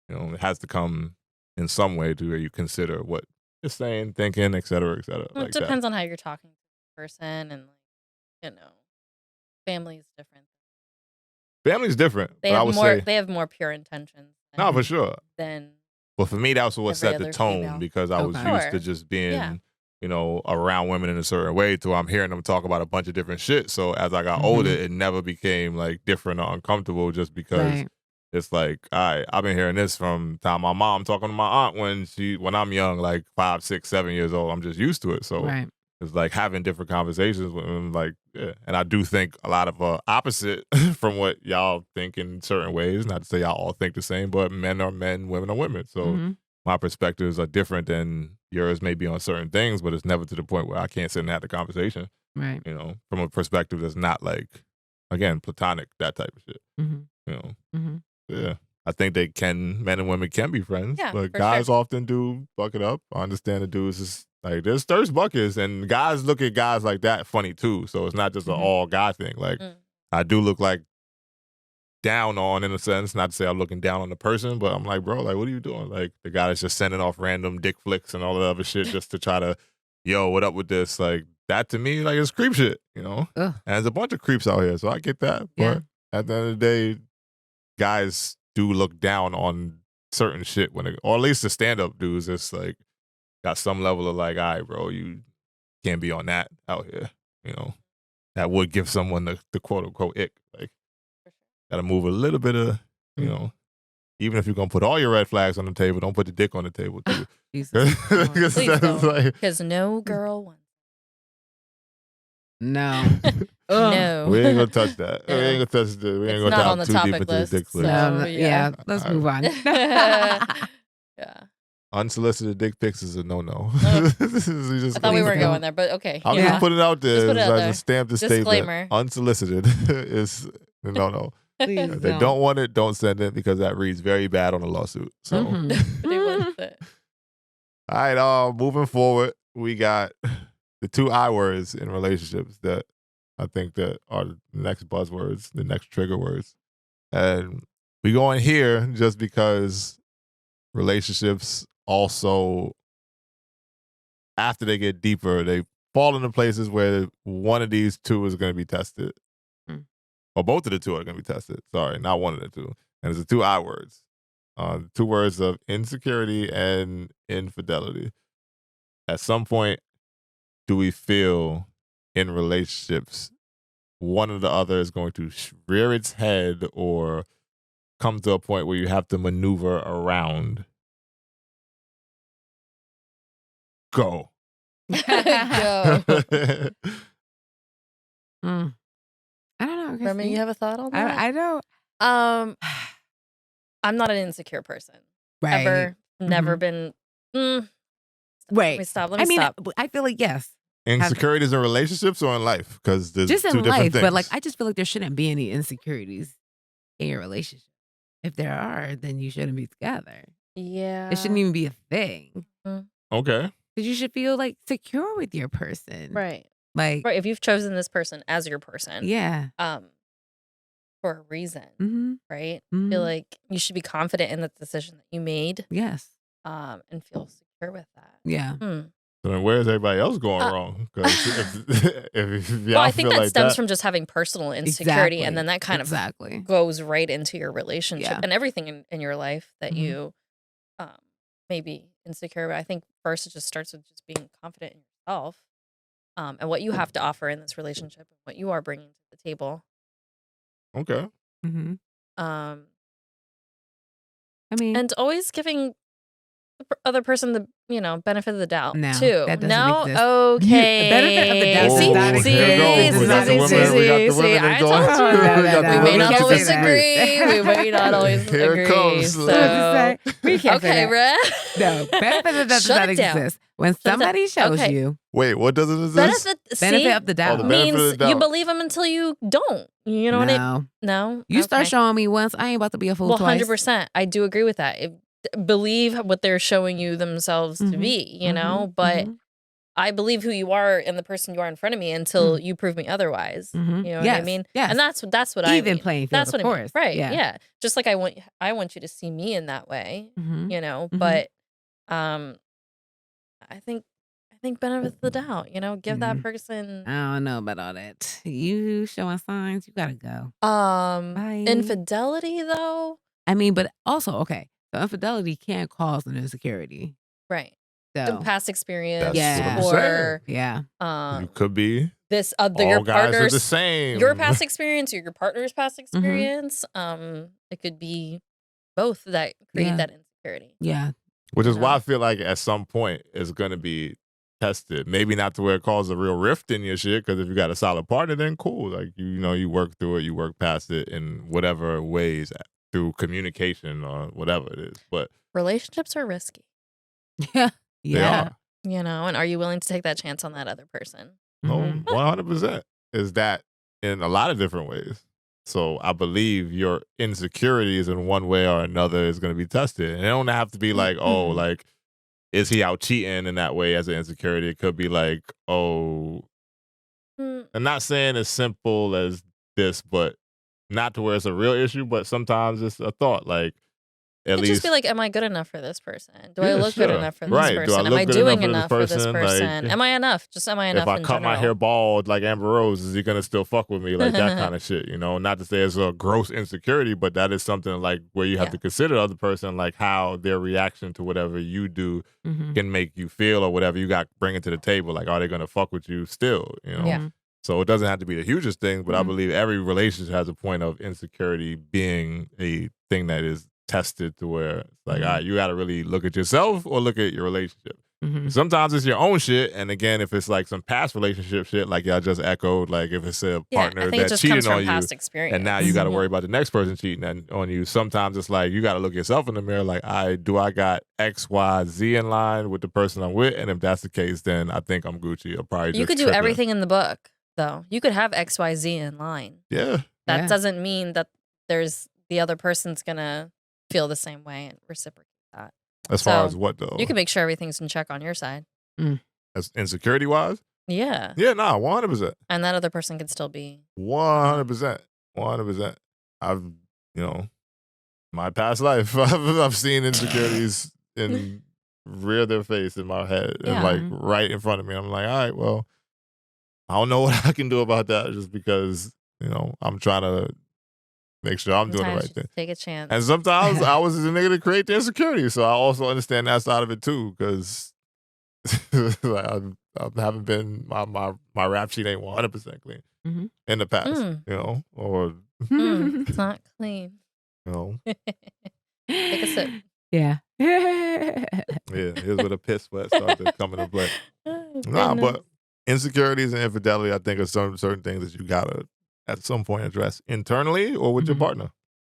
it has to come in some way to where you consider what you're saying, thinking, et cetera, Well, like it depends on how you're talking to the person, and family's different. Family's different. They but have I would more. say, They have more pure intentions. no, for sure. Than But for me, that's what every set the other tone female. because I was used to just being, around women in a certain way to I'm hearing them talk about a bunch of different shit. So as I got older, it never became like different or uncomfortable just because it's like, all right, I've been hearing this from time my mom talking to my aunt when I'm young, like 5, 6, 7 years old. I'm just used to it. So it's like having different conversations with them, like, yeah. And I do think a lot of opposite from what y'all think in certain ways. Not to say y'all all think the same, but men are men, women are women. So my perspectives are different than yours maybe on certain things, but it's never to the point where I can't sit and have the conversation. Right. From a perspective that's not like, again, platonic, that type of shit. Yeah. I think men and women can be friends, but guys often do fuck it up. I understand the dudes is like, there's thirst buckets, and guys look at guys like that funny too. So it's not just an all guy thing. Like, I do look like down on, in a sense, not to say I'm looking down on the person, but I'm like, bro, like, what are you doing? Like, the guy that's just sending off random dick flicks and all that other shit just to try to, what up with this? Like, that to me, like, it's creep shit, And there's a bunch of creeps out here, so I get that. But at the end of the day, guys do look down on certain shit or at least the stand-up dudes. It's like got some level of like, all right, bro, you can't be on that out here. That would give someone the quote unquote ick. Like, gotta move a little bit of, even if you're gonna put all your red flags on the table, don't put the dick on the table too. Please don't, because no girl wants. No. No. We ain't gonna touch that. We ain't gonna touch it. We ain't gonna dive too deep into the dick flick. Let's move on. Unsolicited dick pics is a no-no. I thought we weren't going there, but okay. I'm just putting it out there as a stamped statement. Disclaimer. Unsolicited is a no-no. If they don't want it, don't send it because that reads very bad on a lawsuit. So, all right, moving forward, we got the 2 I words in relationships that I think that are the next buzzwords, the next trigger words. And we go in here just because relationships also, after they get deeper, they fall into places where one of these two is going to be tested. Or both of the two are going to be tested. Sorry, not one of the two. And it's the 2 I words. 2 words of insecurity and infidelity. At some point, do we feel in relationships one or the other is going to rear its head or come to a point where you have to maneuver around? Go. Go. I don't know. Remy, you have a thought on that? I don't. I'm not an insecure person. Right. Ever. Never been. Wait. Let me stop. I feel like yes. Insecurities in relationships or in life? Because there's just two in different life, things. but like I just feel like there shouldn't be any insecurities in your relationship. If there are, then you shouldn't be together. Yeah. It shouldn't even be a thing. Okay. Because you should feel like secure with your person. Right. Like right. If you've chosen this person as your person. Yeah. For a reason. Right. I feel like you should be confident in the decision that you made. Yes. And feel secure with that. Yeah. So then where's everybody else going wrong? Because if I think that stems from just having personal insecurity, and then that kind of goes right into your relationship and everything in your life that you may be insecure about. I think first it just starts with just being confident in yourself and what you have to offer in this relationship and what you are bringing to the table. Okay. I mean, and always giving the other person the benefit of the doubt No, too. that doesn't No, exist. okay. Benefit of the doubt does not exist. Here we go. We got the women. We got the women I going. told you. We got the We may women not to always disagree. agree. We may not always Here it agree. comes. So We can't say okay, that. bruh. No, benefit of the doubt does Shut not it down. exist. When Shut it down. somebody shows Okay. you Wait, what doesn't exist? benefit of the Oh, doubt, the benefit of means the doubt. you believe them until you don't. You know what I no. No? You start Okay. showing me once, I ain't about to be a fool Well, twice. 100%. I do agree with that. Believe what they're showing you themselves to be, but I believe who you are and the person you are in front of me until you prove me otherwise. You know what I mean? Yes. And that's what I Even mean. playing field, That's of what I course. mean. Right. Yeah. Yeah. Just like I want you to see me in that way, Mhm. but I think benefit of the doubt, give that person I don't know about all that. You showing signs, you gotta go. Bye. infidelity though. I mean, but also, okay, so infidelity can cause an insecurity. Right. So, The past experience That's what I'm or yeah. You could be. this All your guys are partner's the same. your past experience or your partner's past experience. It could be both that create Yeah. that insecurity. Yeah. Which is why I feel like at some point it's going to be tested. Maybe not to where it causes a real rift in your shit, because if you got a solid partner, then cool. Like, you work through it, you work past it in whatever ways, through communication or whatever it is. But Relationships are risky, Yeah. they Yeah. are. and are you willing to take that chance on that other person? No, Mhm. 100% is that in a lot of different ways. So I believe your insecurities in one way or another is going to be tested. And it don't have to be like, oh, like, is he out cheating in that way as an insecurity? It could be like, oh, I'm not saying as simple as this, but not to where it's a real issue, but sometimes it's a thought. Like, at It'd least just be like, am I good enough for this person? Do I Yeah, look good sure. enough for this Right. Do I person? Am look I good doing enough enough for this person? person? Like, Am I enough? Just am I enough if I in cut my general? hair bald like Amber Rose, is he gonna still fuck with me? Like that kind of shit, Not to say it's a gross insecurity, but that is something like where you have to consider the other person, like how their reaction to whatever you do can make you feel, or whatever you got bringing to the table. Like, are they gonna fuck with you still? Yeah. So it doesn't have to be the hugest thing, but I believe every relationship has a point of insecurity being a thing that is tested to where it's like, all right, you got to really look at yourself or look at your relationship. Sometimes it's your own shit, and again, if it's like some past relationship shit, like y'all just echoed, like if it's a partner I think it that just cheated comes from on you, past experience. and now you got to worry about the next person cheating on you. Sometimes it's like you got to look yourself in the mirror, like, I got X, Y, Z in line with the person I'm with, and if that's the case, then I think I'm Gucci. I'll probably You just could do tripping. everything in the book, though. You could have XYZ in line. Yeah, That doesn't mean that there's the other person's gonna feel the same way and reciprocate that. as far as what though? You can make sure everything's in check on your side. As insecurity wise. Yeah. Yeah, 100%. And that other person can still be 100%. 100%. I've, my past life, I've seen insecurities rear their face in my head and like right in front of me. I'm like, all right, well, I don't know what I can do about that, just because, I'm trying to make sure I'm doing the right thing. Take a chance. And sometimes I was the nigga to create the insecurity. So I also understand that side of it too, because like, I haven't been, my rap sheet ain't 100% clean in the past, or It's not clean. Take a sip. Yeah. Yeah, here's where the piss sweat started to come into play. But insecurities and infidelity, I think, are certain things that you gotta at some point address internally or with your partner.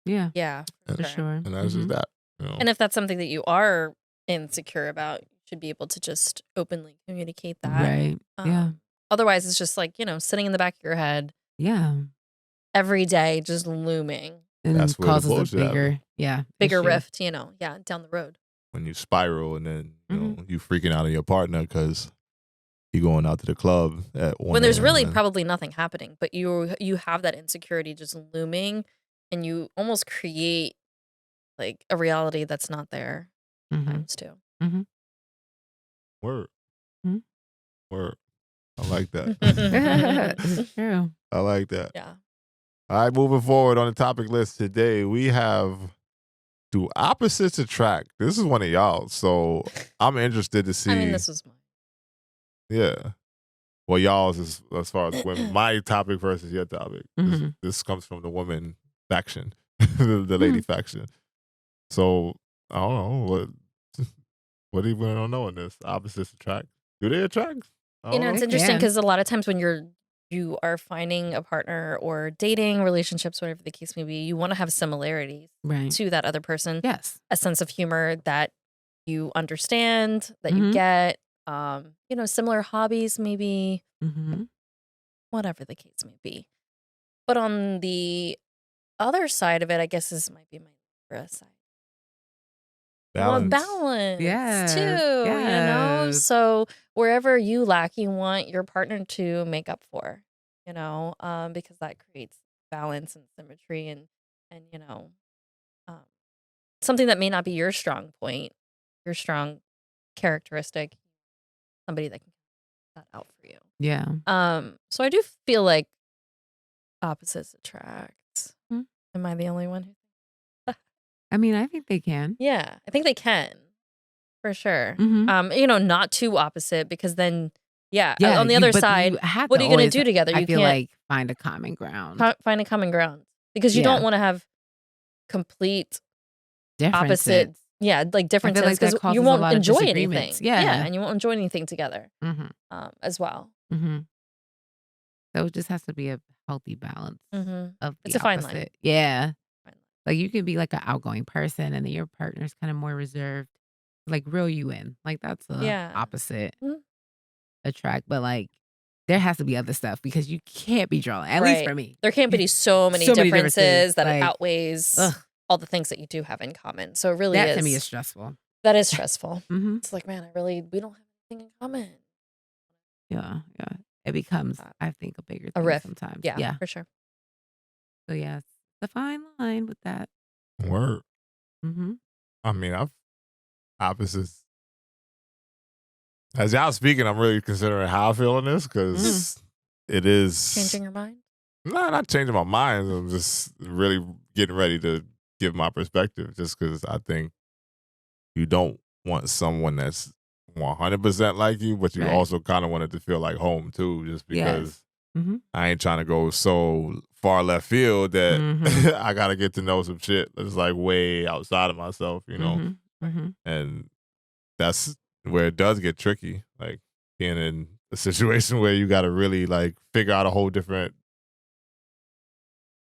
Yeah. Yeah, for sure. And that's just that. And if that's something that you are insecure about, you should be able to just openly communicate that. Right. Yeah. Otherwise, it's just like, sitting in the back of your head. Yeah. Every day, just looming. And that's where causes the a bullshit bigger, bigger issue. rift, down the road. When you spiral and then, you freaking out on your partner because you going out to the club at 1 When there's a.m. really and- probably nothing happening, but you have that insecurity just looming, and you almost create like a reality that's not there times two. Word. Mhm. Word. I like that. It's true. I like that. Yeah. All right, moving forward on the topic list today, we have do opposites attract? This is one of y'all, so I'm interested to see. I mean, this was mine. Yeah. Well, y'all's is as far as women. My topic versus your topic. This comes from the woman faction, the lady faction. So I don't know. What do you want to know in this? Opposites attract. Do they attract? I don't It's know. interesting can. because a lot of times when you are finding a partner or dating, relationships, whatever the case may be, you want to have similarities Right. to that other person. Yes. A sense of humor that you understand, that Mhm. you get, similar hobbies maybe, Mm-hmm. whatever the case may be. But on the other side of it, I guess this might be my Libra side. You want balance Yes. too. Yes. So wherever you lack, you want your partner to make up for, because that creates balance and symmetry and um, something that may not be your strong point, your strong characteristic, somebody that can cut that out for you. Yeah. So I do feel like opposites attract. Hmm. Am I the only one who? I mean, I think they can. Yeah, I think they can. For sure. Mhm. Not too opposite because then, Yeah, on the other but side, you have what to are you going to always, do together? I You feel can't like, find a common ground. find a common ground because you Yeah. don't want to have complete Differences. opposite, like I differences feel like that because you causes a won't lot of enjoy disagreements. anything. Yeah. And you won't enjoy anything together Mm-hmm. as well. Mm-hmm. So it just has to be a healthy balance Mm-hmm. of the It's a fine line. opposite. Yeah. Fine line. Like you can be like an outgoing person and then your partner's kind of more reserved. Like reel you in. Like that's the Yeah. opposite Mhm. attract. But like there has to be other stuff because you can't be drawn. At least Right. for me. There can't be so many So many differences that it like, outweighs ugh, all the things that you do have in common. So it really that is. to me is stressful. That is stressful. Mm-hmm. It's like, man, we don't have anything in common. Yeah. Yeah. It becomes, I think, a bigger A thing riff. sometimes. Yeah, Yeah. for sure. So yeah, it's a fine line with that. Word. Mm-hmm. I mean, I've opposites. As y'all speaking, I'm really considering how I feel on this because it is Changing your mind? No, not changing my mind. I'm just really getting ready to give my perspective, just because I think you don't want someone that's 100% like you, but you Right. also kind of want it to feel like home too, just because Mm-hmm. I ain't trying to go so far left field that Mhm. I got to get to know some shit that's like way outside of myself, Mm-hmm. Mm-hmm. And that's where it does get tricky, like being in a situation where you got to really like figure out a whole different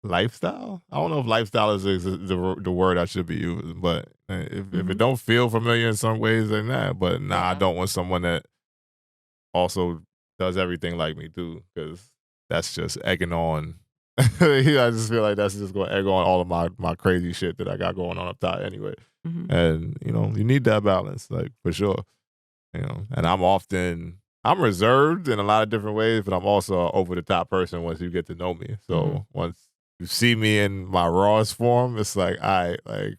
lifestyle. I don't know if lifestyle is the word I should be using, but if it don't feel familiar in some ways, then that. But nah, I Yeah. don't want someone that also does everything like me too, because that's just egging on. I just feel like that's just going to egg on all of my crazy shit that I got going on up top anyway. Mm-hmm. And you need that balance, like for sure. And I'm reserved in a lot of different ways, but I'm also an over the top person once you get to know me. So once you see me in my rawest form, it's like, all right, like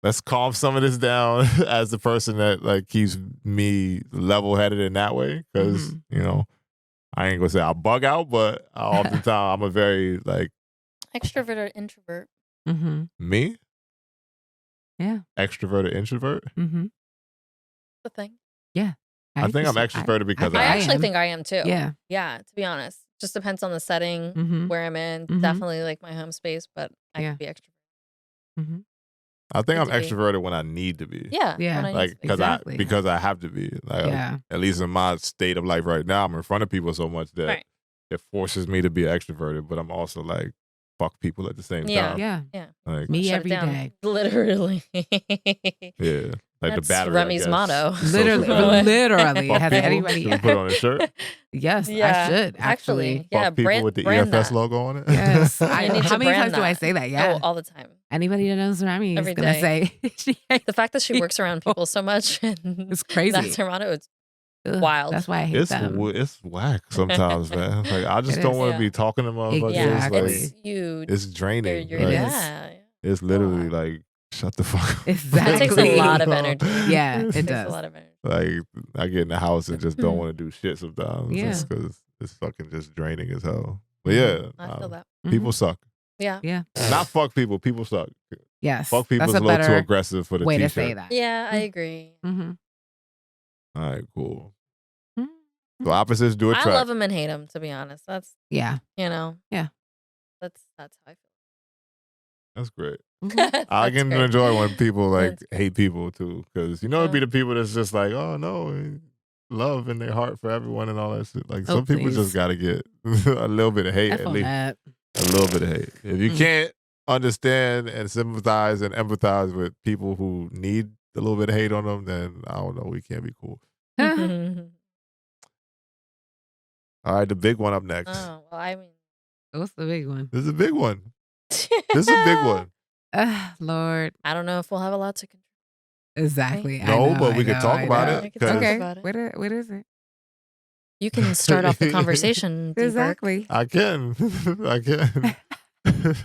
let's calm some of this down as the person that like keeps me level headed in that way. Because I ain't gonna say I bug out, but oftentimes I'm a very like Extrovert or introvert? Mm-hmm. me. Yeah. Extrovert or introvert? Mm-hmm. The thing. Yeah. I think I'm extroverted because I I actually am. think I am too. Yeah. Yeah, to be honest. Just depends on the setting where I'm in. Definitely like my home space, but I can be extrovert. Mm-hmm. I think Need I'm to be. extroverted when I need to be. Yeah. Yeah. when I need Like to be. Exactly. because I have to be. Like Yeah. at least in my state of life right now, I'm in front of people so much that Right. it forces me to be extroverted, but I'm also like fuck people at the same Yeah. time. Yeah. Like Me Shut it every down. day. Literally. yeah. Like That's the battery. Remy's I guess. motto. Literally. Social- Literally. Fuck Has people? anybody? Should we put it on a shirt? Yes, Yeah, I should actually. Yeah, Fuck people with the brand EFS that. logo on it. Yes. You need How to many brand times do I that. say that? Yeah. Oh, all the time. Anybody that knows Remy is Every gonna day. say she hates The fact that she works around people so much and It's crazy. that's her motto. It's Ugh, wild. That's why I hate them. It's whack sometimes, man. Like I just It don't is. want to Yeah. be talking to motherfuckers. Exactly. Like It's you. it's draining. You're, Like, yeah. it's literally like shut the fuck up. Exactly. It takes a lot of energy. Yeah, It it takes a does. lot of energy. Like I get in the house and just don't want to do shit sometimes. Yeah. Just because it's fucking just draining as hell. But yeah, I feel that. people suck. Yeah. Yeah. Not fuck people. People suck. Yes. Fuck people That's is a a little too better aggressive for the way t-shirt. to say that. Yeah, I agree. Mm-hmm. All right, cool. Mm-hmm. So opposites do attract. I love him and hate him, to be honest. That's, Yeah. Yeah. Yeah. That's how I feel. That's great. Mhm. I That's can great. enjoy when people like That's great. hate people too, because it'd be the people that's just like, oh no, love in their heart for everyone and all that shit. Like Oh, some people just please. gotta get a little bit of hate F at on least. that. A little bit of hate. If you Mm. can't understand and sympathize and empathize with people who need a little bit of hate on them, then I don't know, we can't be cool. All right, the big one up next. Oh, well, I mean. What's the big one? This is a big one. This is a big one. Lord. I don't know if we'll have a lot to control. Exactly. No, I know, but we I could know, talk I about know. it. We could talk Okay. about it. What is it? You can start off the conversation, D Burke. Exactly. I can. I can.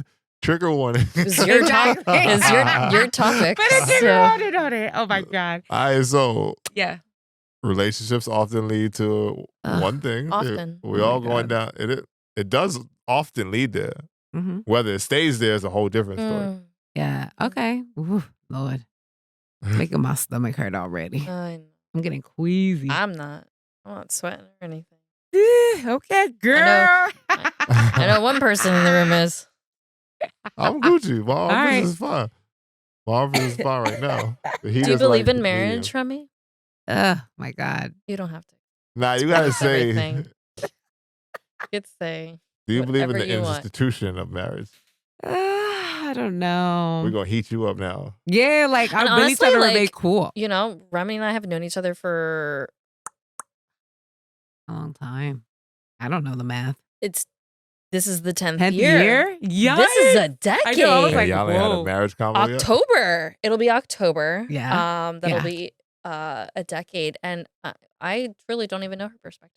Trigger warning. It's your Exactly. It's your topic. Put a trigger so- on it. Oh my God. All right, so Yeah. relationships often lead to one thing. often. We Oh my all going down. It does often lead there. Mm-hmm. Whether it stays there is a whole different story. Mm, Yeah. Okay. Ooh, Lord. Making my stomach hurt already. I know. I'm getting queasy. I'm not sweating or anything. Okay, girl. I know one person in the room is. I'm Gucci. My office right. is fine. My office is fine right now. The heat Do you is believe like in medium. marriage, Remy? My God. You don't have to. Nah, you gotta That's say. everything. You could say. Do you believe in whatever the you want. institution of marriage? I don't know. We're gonna heat you up now. Yeah, like And I'm really honestly, trying to like, remain cool. You know, Remy and I have known each other for A long time. I don't know the math. this is the 10th 10th year. year? Yeah. This is a decade. I know, I was Yeah, like, y'all ain't had a whoa. marriage convo yet? October. It'll be October. Yeah. That'll Yeah. be a decade, and I truly don't even know her perspective.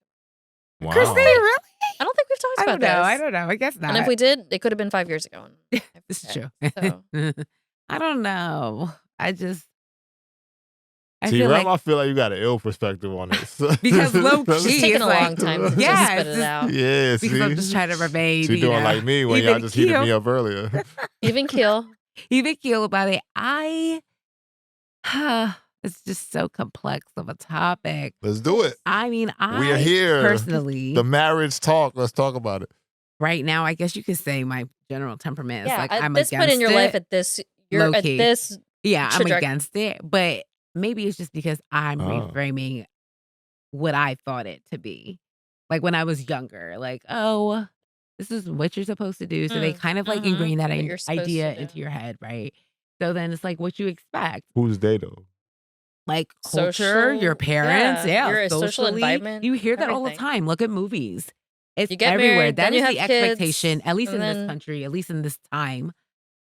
Wow. Christine, really? I don't think we've talked I about don't know. this. I don't know. I guess not. And if we did, it could have been 5 years ago. and I This is forget. true. So I don't know. I See, feel Rem, like I feel like you got an ill perspective on this. Because low it's key, taken it's a like- long time to Yeah, spit it's it just- out. Yeah, because I'm see? just trying to remain. She doing like me when y'all even just heated keel. me up earlier. Even keel. Even keel about it. It's just so complex of a topic. Let's do it. I mean, We are here. personally, The marriage talk. Let's talk about it. right now, I guess you could say my general temperament is Yeah, like at I'm this against point in your it. life, at this you're at Low-key. this. Yeah, I'm traject- against it, but maybe it's just because I'm Oh. reframing what I thought it to be. Like when I was younger, like, oh, this is what you're supposed to do. So they kind of like mhm, ingrain that what you're supposed to idea do. into your head, right? So then it's like what you expect. Who's they though? Like culture, your Social- parents, yeah, yeah, your social socially. environment, You hear that all the everything. time. Look at movies. It's You get everywhere. married, That then you is the have kids, expectation, at least in and this then- country, at least in this time.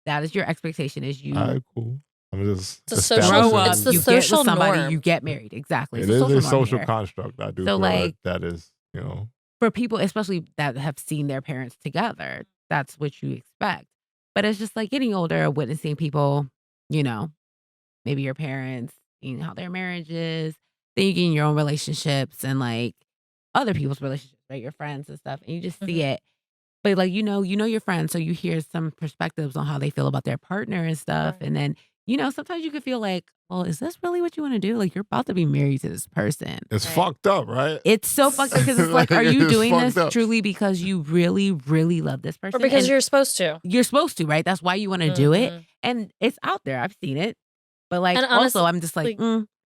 That is your expectation is you All right, cool. I'm just It's a social- grow establishing- up, it's the you social get with somebody, norm. you get married. Exactly. It It's is a a social norm social here. construct. I do So, feel like- that is, you know. For people, especially that have seen their parents together, that's what you expect. But it's just like getting older, witnessing people, you know, maybe your parents, seeing how their marriage is, then you get in your own relationships and like other people's relationships, right? Your friends and stuff. And you just see it. But like, you know your friends, so you hear some perspectives on how they feel about their partner and stuff. Right. And then, you know, sometimes you could feel like, well, is this really what you want to do? Like, you're about to be married to this person. It's Right. fucked up, right? It's so fucked up because it's like, are you It's doing this fucked up. truly because you really, really love this person? Or because And you're supposed to. you're supposed to, right? That's why you want to do it. Mhm. And it's out there. I've seen it. But like, And also, honestly, I'm just like,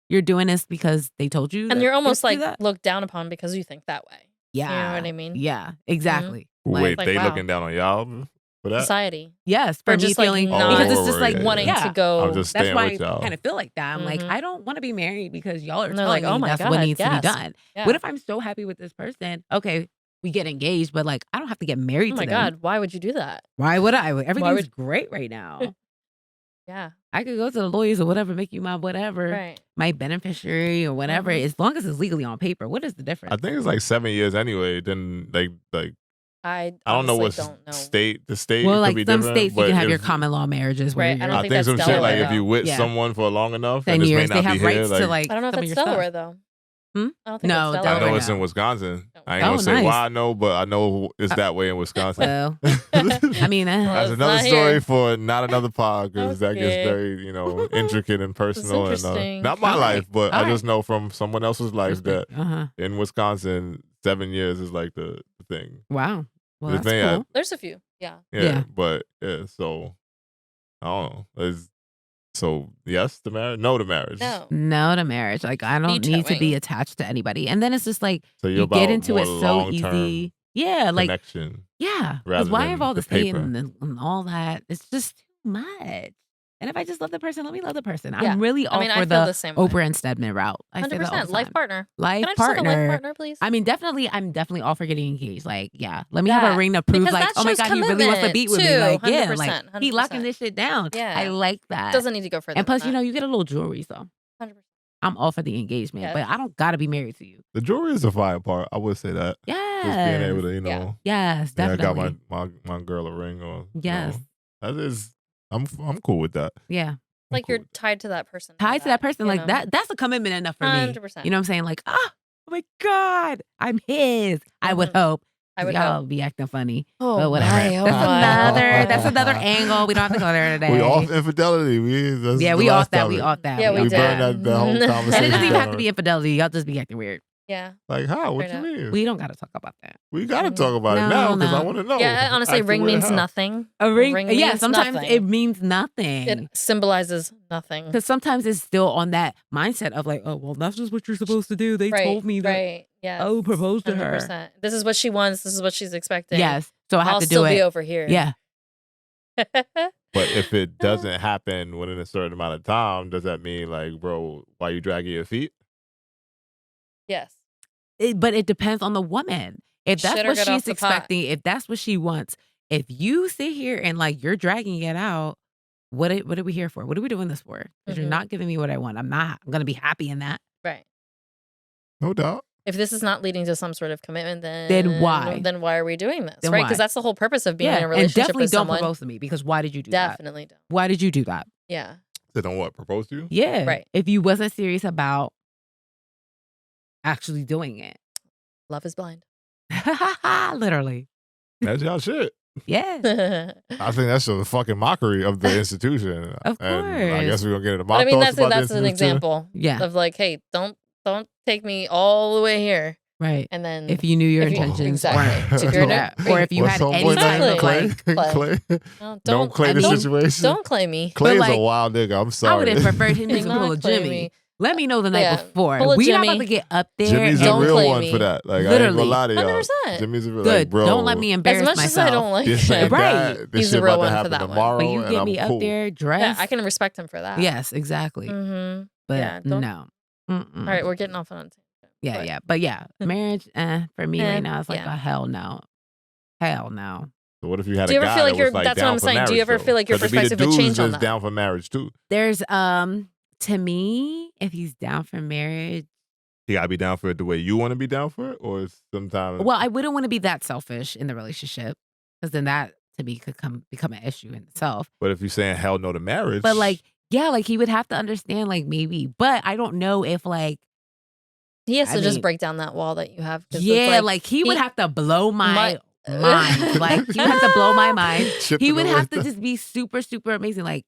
you're doing this because they told you. And that you're you almost have to do like that? looked down upon because you think that way. Yeah. You know what I mean? Yeah, exactly. Wait, like, they wow. looking down on y'all for that? Society. Yes, for Or me just like feeling not because it's just like wanting yeah. to go. I'm just That's staying why with I y'all. kind of feel like that. I'm like, Mhm. I don't want to be married because y'all are And they're telling like, oh me my that's God, what needs to be yes. done. Yeah. What if I'm so happy with this person? Okay, we get engaged, but like, I don't have to get married Oh to my them. God, why would you do that? Why would I? Everything's would- great right now. Yeah. I could go to the lawyers or whatever, make you my whatever, Right. my beneficiary or whatever, Mhm. as long as it's legally on paper. What is the difference? I think it's like 7 years anyway. Then like I I don't know what honestly don't know. state the state well, could like be some different. states, you but can have your if- common law marriages. Where Right, I you're- don't I think think that's some shit like Delaware, if you though. with Yeah. someone for long enough, 10 and this years, may they not have be rights here. to Like, like I don't know if some of that's your stuff. Delaware though. Hmm? I don't think No, that's I Delaware. know Delaware it's in now. Wisconsin. I ain't Oh, gonna say nice. why I know, but I know it's that way in Wisconsin. Well, I mean, That's it's another not story here. for not another pod because that gets Okay. very, intricate and personal. And interesting. not my All right. life, but All I just know from someone else's life that uh-huh. in Wisconsin, 7 years is like the thing. Wow. Well, The that's thing I- cool. There's a few. Yeah. Yeah, Yeah. but yeah, so don't know. So yes to marriage, no to marriage. No to marriage. Like I don't need to be attached to anybody. And then it's just like So you get into it so long-term easy. Yeah, like connection. yeah. Because why have all this pain and all that? It's just too much. And if I just love the person, let me love the person. Yeah. I'm really all for I feel the the same way. Oprah and Stedman route. I say that all the 100%. time. Life partner. Life Can I just have a partner. life partner, please? I mean, I'm definitely all for getting engaged. Like, yeah, let me have a ring to prove, Because like, that oh my shows God, he really wants to commitment, be with me. too. Like, yeah, 100%, like he locking 100%. this shit down. Yeah. I like that. Doesn't need to go further. And plus, than that. you get a little jewelry, so 100%. I'm all for the engagement. Yes. But I don't gotta be married to you. The jewelry is a fire part. I would say that. Yes. Just being able to, yes, yeah, definitely. I got my girl a ring or Yes. That is, I'm cool with that. Yeah. Like you're tied to that person. Tied to that person. Like that's a commitment enough for me. 100%. You know what I'm saying? Like, oh my God, I'm his. I would hope. Y'all be acting funny. Oh, but whatever. That's another angle. We don't have to go there today. We off infidelity. We off that. We off that. Yeah, we burned that whole conversation. And it doesn't even have to be infidelity. Y'all just be acting weird. Yeah. Like how? What you mean? We don't got to talk about that. We got to talk about it now because I want to know. Yeah, honestly, ring means nothing. A ring yeah, means sometimes nothing. it means nothing. It symbolizes nothing. Because sometimes it's still on that mindset of like, oh, well, that's just what you're supposed to do. They told me that. Right. Yes. Oh, propose to 100%. her. This is what she wants. This is what she's expecting. Yes. So I have I'll to do still it. be over here. Yeah. But if it doesn't happen within a certain amount of time, does that mean like, bro, why you dragging your feet? Yes. But it depends on the woman. If that's Shit or what get off she's the pot. expecting, if that's what she wants, if you sit here and like you're dragging it out, what are we here for? What are we doing this for? Because you're not giving me what I want. I'm going to be happy in that. Right. No doubt. If this is not leading to some sort of commitment, then why? Then why are we doing this? Then right? why? Because that's the whole purpose of being in a And relationship definitely with don't someone. propose to me because why did you do Definitely that? don't. Why did you do that? Yeah. They don't what? Propose to you? Yeah. Right. If you wasn't serious about actually doing it. Love is blind. Literally. That's y'all shit. Yeah. I think that's a fucking mockery of the institution. Of And I course. guess we're gonna get into But my I mean, thoughts about that's this an example. Yeah. Of like, hey, don't take me all the way here. Right. And then if you knew your if you- intentions exactly. weren't If to you're do not- that, or if you Or had some any boy time named to Clay. play. Clay. No, Don't clay the situation. Don't claim me. Clay is like, a wild nigga. I'm sorry. I would have preferred him to Do not pull a claim Jimmy. me. Let me know the night Yeah, before. pull a We not Jimmy. about to get up there. Jimmy's a Don't real claim one me. for that. Like I ain't Literally. gonna lie to y'all. 100%. Jimmy's a real Good. like, bro. Don't let me embarrass As much myself. as I don't like This ain't him. Right. that. This He's shit a real about to one for happen that one. tomorrow. But you and get I'm me up cool. there dressed. Yeah, I can respect him for that. Yes, exactly. Mm-hmm. But Yeah, don't- no. Mm-mm. All right, we're getting off on a tangent. Yeah, but- yeah. But yeah, marriage, for me right now, it's like yeah. a hell no. Hell no. So what if you had Do you a ever guy feel like that you're- was like that's what down I'm for saying. Do you marriage, ever though? feel like your 'Cause there be the perspective would dudes change on that's that? down for marriage too. There's to me, if he's down for marriage, He gotta be down for it the way you want to be down for it, or sometimes. well, I wouldn't want to be that selfish in the relationship because then that to me could become an issue in itself. But if you're saying hell no to marriage, But like, yeah, like he would have to understand, like maybe, but I don't know if like, He has I to just mean, break down that wall that you have. 'Cause it's yeah, like he would have to blow my mind. Like he would have to blow my mind. chipping He would have away. to just be super, super amazing. Like,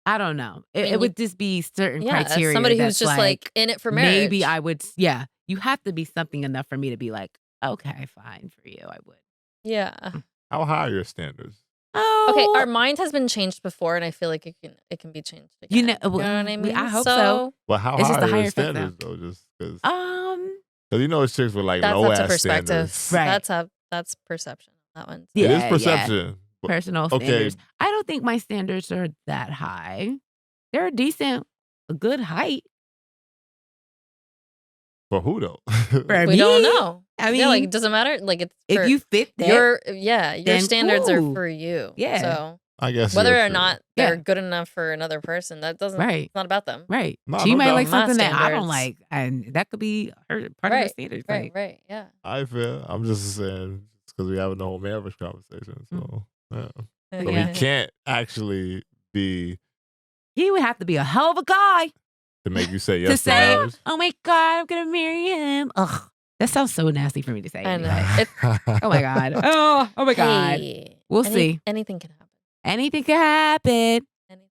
I don't know. It, mean, it would just be certain Yeah, criteria. somebody who's that's just like in it for marriage. maybe I would, yeah. You have to be something enough for me to be like, okay, fine for you. I would. Yeah. How high are your standards? Oh, Okay, our mind has been changed before, and I feel like it can be changed again. You know, what I mean? I hope so. Well, how It's high just a are your higher fence standards though? Just because you Um, know it's chicks with like That's low up to ass perspective. standards. Right. That's perception. That one. Yeah. It is perception. But- personal Okay. standards. I don't think my standards are that high. They're a decent, a good height For who though? for We me. don't know. I mean, yeah, like it doesn't matter. Like it's if for you fit that, your then standards cool. are for you. Yeah. So I guess whether yeah, or true. not Yeah. they're good enough for another person, that doesn't. right, It's not about them. right. No, She no might doubt. like My something that I don't standards. like, and that could be her part of her Right, standards. Right. Like, Right. Yeah. I feel. I'm just saying because we having the whole marriage conversation. So yeah. So Yeah. we can't actually be he would have to be a hell of a guy to make you say to yes to say, marriage. "Oh my god, I'm gonna marry him." Ugh, that sounds so nasty for me to say. I know. anyway. Oh my god. Oh my god. Hey, We'll see. Anything can happen. Anything could happen. Anything.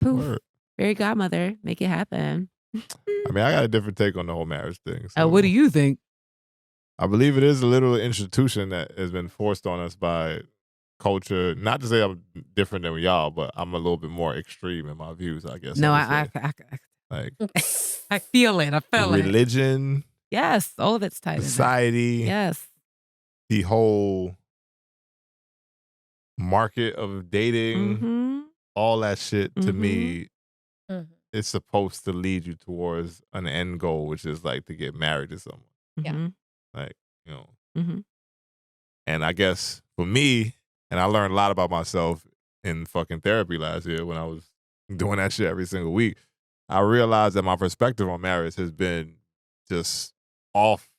Poof. Word. Fairy godmother, make it happen. I mean, I got a different take on the whole marriage thing. What do so you think? I believe it is a little institution that has been forced on us by culture. Not to say I'm different than y'all, but I'm a little bit more extreme in my views, I guess. No, like I feel it. I feel it. religion. Yes, all of it's tied society. in there. Yes. The whole market of dating, all that shit to me, it's supposed to lead you towards an end goal, which is like to get married to someone. Yeah. Like, you know. And I guess for me, and I learned a lot about myself in fucking therapy last year when I was doing that shit every single week. I realized that my perspective on marriage has been just off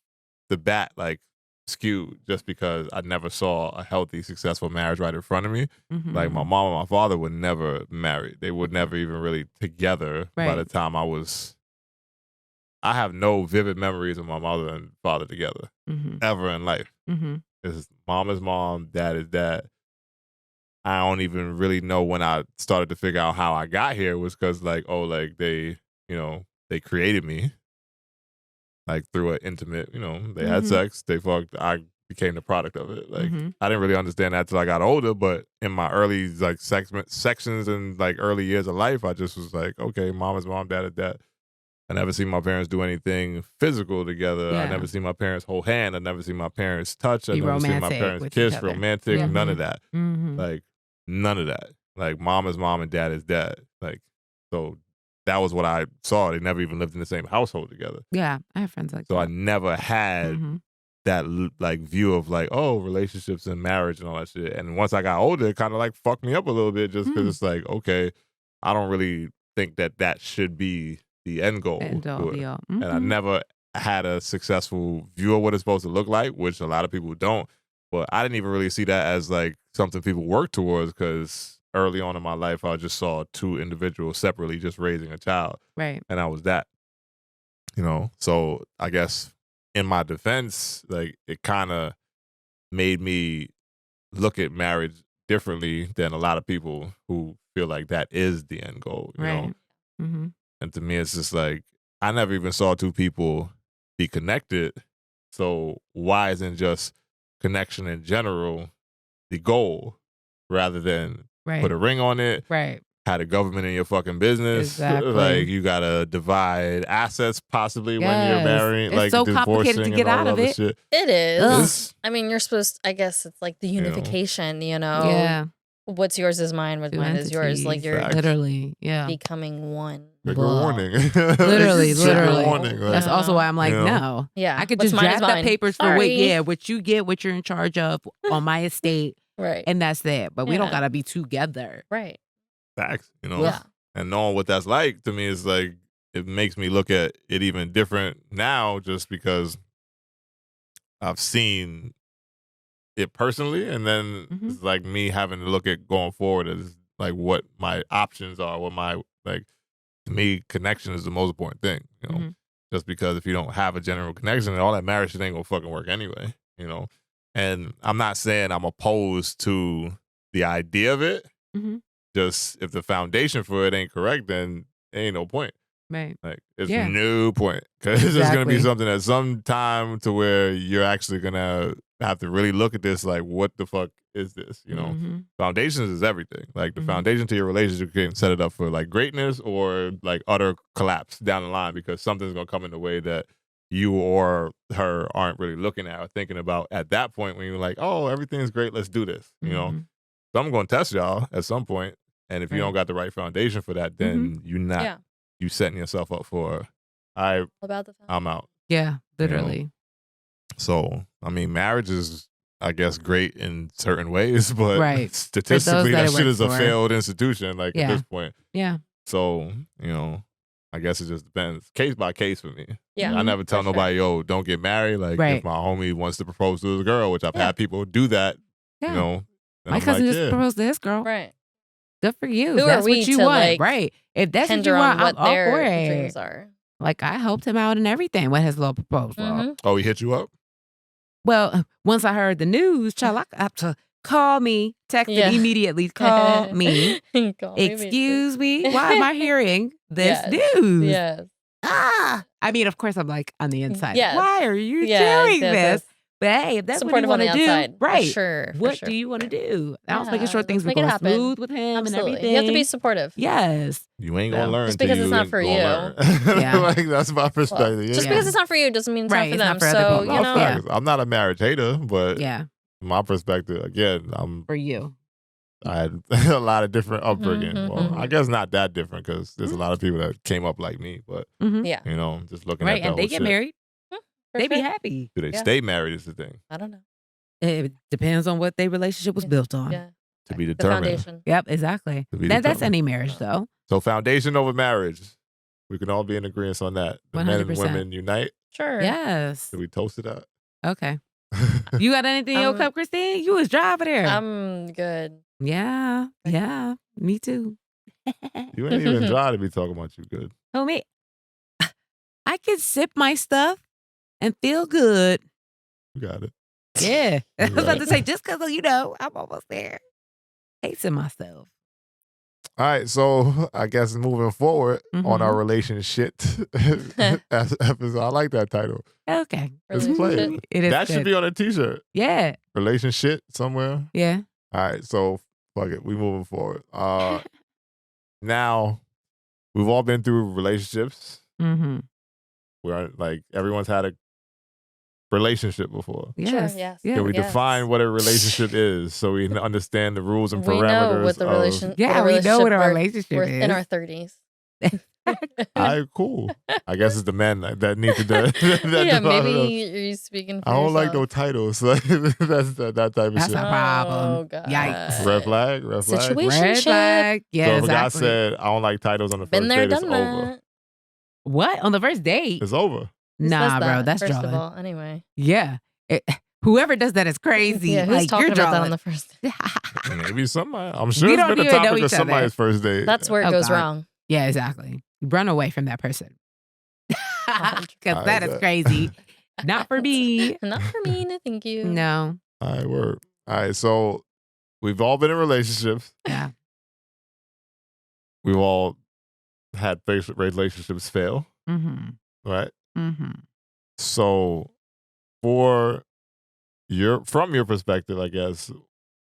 the bat, like skewed, just because I never saw a healthy, successful marriage right in front of me. Like my mom and my father were never married. They were never even really together by the time I have no vivid memories of my mother and father together ever in life. It's mom is mom, dad is dad. I don't even really know when I started to figure out how I got here was because like, oh, like they, you know, they created me like through an intimate, you know, they had sex, they fucked, I became the product of it. Like I didn't really understand that till I got older, but in my early like sections and like early years of life, I just was like, okay, mom is mom, dad is dad. I never seen my parents do anything physical together. I never seen my parents hold hand. I never seen my parents touch. I never seen my parents kiss, romantic, none of that. Like none of that. Like mom is mom and dad is dad. Like, so that was what I saw. They never even lived in the same household together. Yeah, I have friends like that. So I never had that like view of like, oh, relationships and marriage and all that shit. And once I got older, it kind of like fucked me up a little bit just because it's like, okay, I don't really think that that should be the end goal. And I never had a successful view of what it's supposed to look like, which a lot of people don't. But I didn't even really see that as like something people work towards because early on in my life, I just saw two individuals separately just raising a child. Right. And I was that, you know? So I guess in my defense, like it kind of made me look at marriage differently than a lot of people who feel like that is the end goal, you know? And to me, it's just like, I never even saw two people be connected. So why isn't just connection in general the goal rather than put a ring on it? Had a government in your fucking business. Exactly. Like you gotta divide assets possibly when you're married. It's like so complicated to get out of it. Shit. It is. I mean, you're supposed to, I guess it's like the unification, you know? Yeah. What's yours is mine, what's mine is yours. Like you're literally, becoming one. Trigger warning. Literally. Warning, like, that's also why I'm like, you know? no. Yeah. I could What's just mine is draft up mine. papers for Sorry. what you get, what you're in charge of on my estate. Right. And that's it. But we don't Yeah. gotta be together. Right. Facts, you know? Yeah. And knowing what that's like to me is like, it makes me look at it even different now just because I've seen it personally. And then it's like me having to look at going forward as like what my options are, what my, like, to me, connection is the most important thing, you know? Just because if you don't have a general connection, all that marriage shit ain't gonna fucking work anyway, you know? And I'm not saying I'm opposed to the idea of it. Just if the foundation for it ain't correct, then ain't no point. Right. Like it's no point because there's gonna be something at some time to where you're actually gonna have to really look at this. Like, what the fuck is this? You know, foundations is everything. Like the foundation to your relationship can set it up for like greatness or like utter collapse down the line because something's gonna come in the way that you or her aren't really looking at or thinking about at that point when you're like, oh, everything's great, let's do this. You know, so I'm gonna test y'all at some point. And if you don't got the right foundation for that, then you're not, you setting yourself up for, I'm out. Yeah, literally. You know? So, I mean, marriage is, I guess, great in certain ways, but statistically, that shit is a failed institution, like at this point. Yeah. So, you know, I guess it just depends. Case by case for me. Yeah. I never tell nobody, yo, don't get married. Like, if my homie wants to propose to his girl, which I've had people do that, you know. My cousin just proposed to his girl. Right. Good for you. Who that's are we what you to, want. like, right. If that's what you hinder on want, what I'm all their for it. dreams are. Like, I helped him out and everything with his little proposal. Oh, he hit you up? Well, once I heard the news, child, I have to call me, text it immediately, call me. Excuse me, why am I hearing this news? Yes. I mean, of course, I'm like on the inside. Yes. Why are you doing this? But hey, if that's what you Supportive on want the to do, outside. For right? sure. What For do you want to do? I was making Yeah, sure things let's were make it going happen. smooth with him and Absolutely. everything. You have to be supportive. Yes. You ain't gonna So, learn Just till because you it's not ain't for gonna you. learn. Yeah. Like that's my Well, perspective. just Yeah. because it's not for you doesn't mean it's Right, not for it's them. not for other So, people. you No, know, Yeah. facts. I'm not a marriage hater, but Yeah. my perspective, again, For you. I had a lot of different upbringing. Mhm, Well, I mhm. guess not that different because there's a lot of people that came up like me, but Mhm. yeah. you know, just looking Right, at that and whole they get shit. married. For They be sure. happy. Do they Yeah. stay married is the thing. I don't know. It depends on what their relationship was Yeah. built on. Yeah. To be The determined. foundation. Yep, exactly. To be That's determined. any marriage, though. So foundation over marriage. We can all be in agreement on that. The men and 100%. women unite. Sure. Yes. Do we toast to that? Okay. You got anything in your cup, Christine? You was dry over there. I'm good. Yeah. Yeah. Me too. You ain't even dry to be talking about you good. Oh, me. I can sip my stuff and feel good. You got it. Yeah. I You was got about to say, just because, I'm almost there. Pacing myself. All right, so I guess moving forward on our relationship episode. I like that title. Okay. Let's play it. It is That should good. be on a t-shirt. Yeah. Relationship somewhere. Yeah. All right, so fuck it. We moving forward. Now we've all been through relationships Mm-hmm. where like everyone's had a relationship before. Yes. Sure, yes. Yeah. Can we Yes. define what a relationship is so we can understand the rules and We parameters know what the of relation. Yeah, what a we know what a relationship relationship we're in is. our 30s. All right, cool. I guess it's the men that need to do that. Yeah, maybe you're speaking for I don't like yourself. no titles. Like, that's that type of That's shit. a problem. Oh, God. Yikes. Red flag, red flag. Situation. Red flag. Yeah, So if a guy exactly. said, I don't like titles on the Been first there, date, it's done over. that. What? On the first date? It's over. Who says Nah, bro, that, that's first of drawing. all, anyway. Yeah. Whoever does that is crazy. Yeah, who's like, talking you're about that drawing. on the first date? Maybe somebody. I'm sure We it's don't been a even know topic of each other. somebody's first date. That's where it Oh, goes God. wrong. Yeah, exactly. Run away from that person. 100%. Because that is crazy. Not for me. Not for me, no thank you. No. All right, word. All right, so we've all been in relationships. Yeah. We've all had relationships fail, Mm-hmm. right? Mm-hmm. So from your perspective, I guess,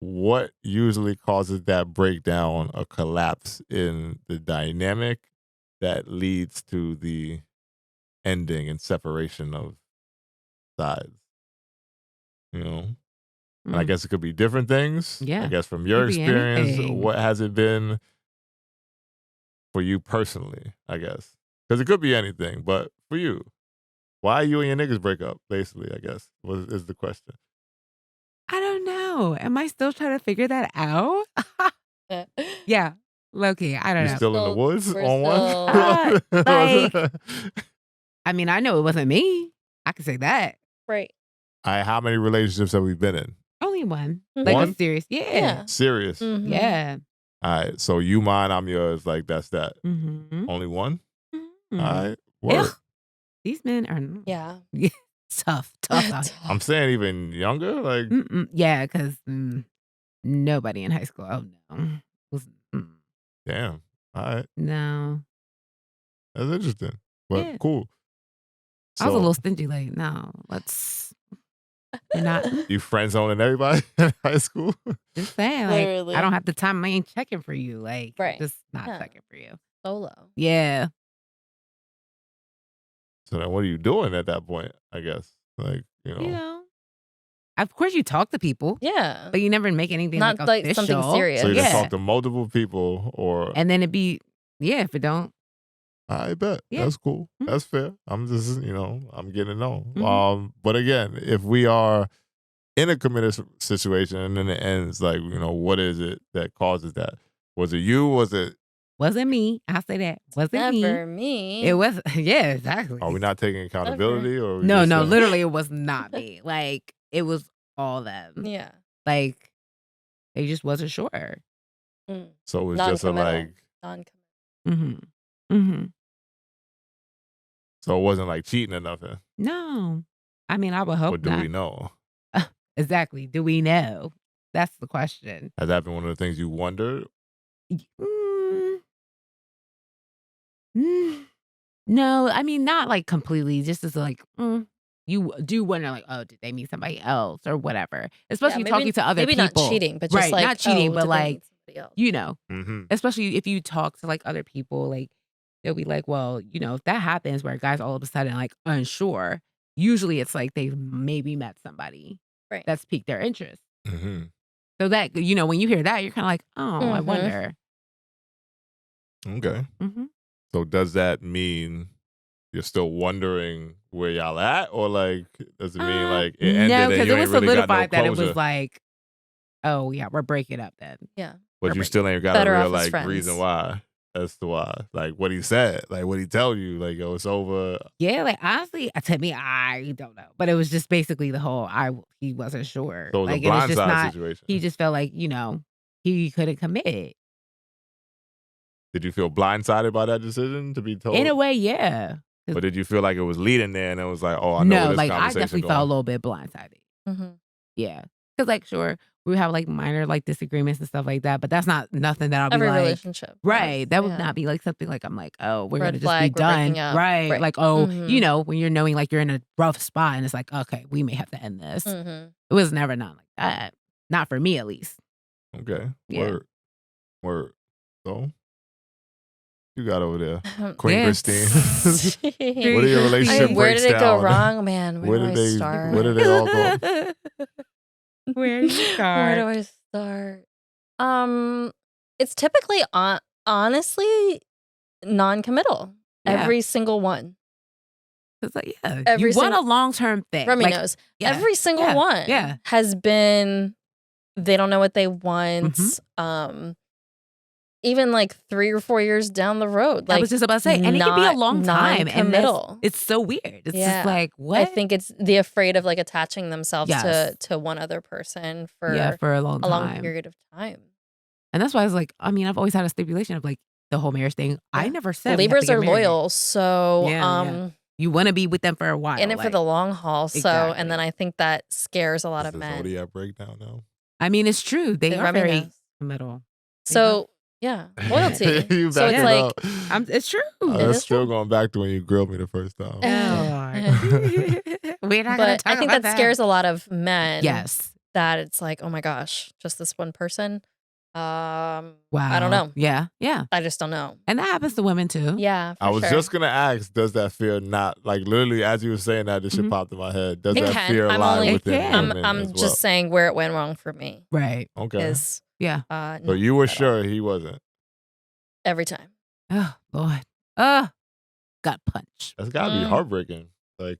what usually causes that breakdown, a collapse in the dynamic that leads to the ending and separation of sides? You know? And I guess it could be different things. Yeah. I guess from your Could be experience, anything. what has it been for you personally, I guess? Because it could be anything, but for you, why you and your niggas break up, basically, I guess, is the question. I don't know. Am I still trying to figure that out? Yeah. Low-key. I don't You know. still in the woods we're on still- one? like- I mean, I know it wasn't me. I can say that. Right. How many relationships have we been in? Only one. Mhm. Like One? a serious. Yeah. Yeah. Serious. Mhm. Yeah. All right. So you mine, I'm yours. Like that's that. Mm-hmm. Only one? Mm-hmm. All right. Word. Ugh. These men are Yeah. tough. Tough out here. I'm saying even younger. Like Mm-mm. Yeah, because nobody in high school. Oh, no. Was, damn. All right. no. That's interesting. But Yeah. cool. I was a So, little stingy. Like, no, you're not. you friend zoning everybody in high school? Just saying. Like, Literally. I don't have the time. I ain't checking for you. Like, Right. just not Yeah. checking for you. Solo. Yeah. So then what are you doing at that point, I guess? Like, you know. You know. Of course, you talk to people, Yeah. but you never make anything Not like official. something serious. So you Yeah. just talk to multiple people or And then it'd be, if it don't. I bet. Yeah. That's cool. Mhm. That's fair. I'm just, I'm getting to know. Mhm. But again, if we are in a committed situation and then it ends, like, what is it that causes that? Was it you? Was it, Wasn't me. I'll say that. Wasn't Never me. me. It was, yeah, exactly. are we not taking accountability or? are we No, just no, saying- literally, it was not me. Like, it was all them. Yeah. Like, they just wasn't sure. Mm. So it was just a Non-committal. like, Non-committal. Mm-hmm. Mm-hmm. so it wasn't like cheating or nothing. No. I mean, I would hope Or do not. we know? Exactly. Do we know? That's the question. Has that been one of the things you wondered? No, I mean, not like completely, just as like, you do wonder, like, oh, did they meet somebody else or whatever? Especially maybe talking to other maybe people. not cheating, but just Right, like, not cheating, oh, but did they like, meet somebody else? you know, Mm-hmm. especially if you talk to like other people, like they'll be like, well, if that happens where a guy's all of a sudden like unsure, usually it's like they've maybe met somebody Right. that's piqued their interest. Mm-hmm. So that, when you hear that, you're kind of like, oh, I Mhm. wonder. Okay. Mm-hmm. So does that mean you're still wondering where y'all at, or like does it mean like it ended No, and because you it ain't was really got no solidified that it closure? was like, oh yeah, we're breaking up then. Yeah. But you Right. still ain't got Better a real off as like reason friends. why. As to why, like what he said, like what he tell you, like yo, it's over. Yeah, like honestly, to me, I don't know, but it was just basically the whole he wasn't sure. So it was Like, a and it's just blindside not. situation. He just felt like he couldn't commit. Did you feel blindsided by that decision to be told? In a way, yeah. But did you feel like it was leading there and it was like, oh, I know where No, this like I conversation definitely going? felt a little bit blindsided. Mm-hmm. Yeah, because like sure we would have like minor like disagreements and stuff like that, but that's not nothing that I'll Every be like. relationship. Right, that would Yeah. not be like something like I'm like, oh, we're Red gonna just be flag, we're done. breaking up. Right. Right. Like, oh, Mhm. when you're knowing like you're in a rough spot and it's like, okay, we may have to end this. Mm-hmm. It was never not like that. Not for me at least. Okay. Yeah. Word. So you got over there, Yeah. Queen Christine. What are your Christine. relationship Where breaks did it go down? wrong, man? Where do I start? Where did they all go? Where do you Where do start? I start? It's typically honestly non-committal. Yeah. Every single one. It's like, yeah, Every you want a single- long-term thing. Remy Like, knows. yeah, Every single yeah, one yeah. has been they don't know what they want. Mm-hmm. Even like 3 or 4 years down the road. Like I was just about to say, and it can be a long time, and non-committal. it's so weird. It's Yeah. just like, what? I think it's the afraid of like attaching themselves Yes. to one other person for a long a long time. period of time. And that's why I was like, I mean, I've always had a stipulation of like the whole marriage thing. I Yeah. never said we have to Libras get are married. loyal, so Yeah. You want to be with them for a while. in it for the long haul. So, Exactly. and then I think that scares a lot Is of the men. zodiac breakdown now? I mean, it's true. They are Remy very knows. committal. So, yeah, loyalty. You So it's backing like up. It's true. That's is still true. going back to when you grilled me the first time. We're not going to But talk I think about that scares a lot of men. Yes. That it's like, oh my gosh, just this one person. Wow. I don't know. Yeah. Yeah. I just don't know. And that happens to women too. Yeah, for I was sure. just gonna ask, does that fear not like literally as you were saying that this shit popped in my head? Does It that can. fear I'm lie only- within I'm- women I'm as just well? saying where it went wrong for me Right. Okay. is Yeah. So you were not sure he wasn't. every time. Oh, Lord. Got punched. That's gotta be heartbreaking. Like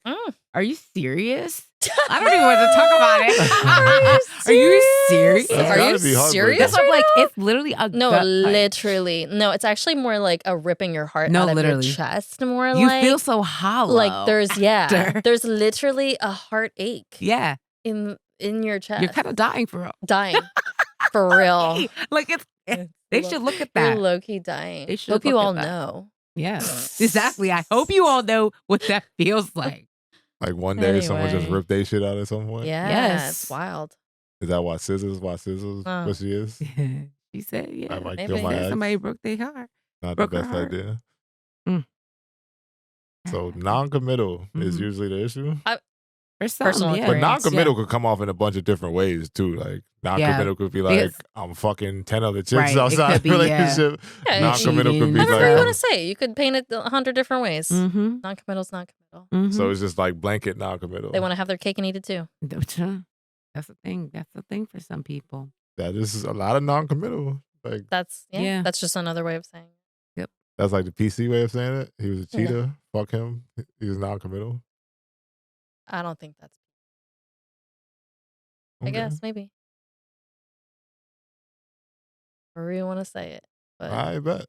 Are you serious? I don't even want to talk about it. Are you serious? That's Are gotta you be heartbreaking. serious? That's what I'm right like, now? it's literally a No, gut punch. literally. No, it's actually more like a ripping your heart No, out literally. of your chest. More You like feel so hollow. like there's after. there's literally a heartache Yeah. in your chest. You're kind of dying for real. dying for real. Like they should look at You're that. low key dying. They should Hope you look at all that. know. Yeah. Exactly. I hope you all know what that feels like. Like one day someone just Anyway. ripped their shit out at some point. Yeah, Yes. it's wild. Is that why scissors? What she is? She said, yeah. I might maybe. kill my Yeah, ex. somebody broke their heart. Not the broke her best heart. idea. Mm. So non-committal is Mhm. usually the issue. For some, Personal yeah. But experience. non-committal could come off in a bunch of different ways too. Like non-committal could be like Because- I'm fucking 10 other chicks Right, it outside could the be, relationship. Yeah, Non-committal could be cheating. However you like want to say it. You could paint it 100 different ways. Mm-hmm. Non-committal's non-committal. Mm-hmm. so it's just like blanket non-committal. They want to have their cake and eat it too. That's the thing. That's the thing for some people. That is a lot of non-committal. Like That's Yeah. That's just another way of saying it. that's like the PC way of saying it. He was a cheater. Fuck him. He was non-committal. I don't think that's. I Okay. guess maybe. Or you want to say it, but I bet.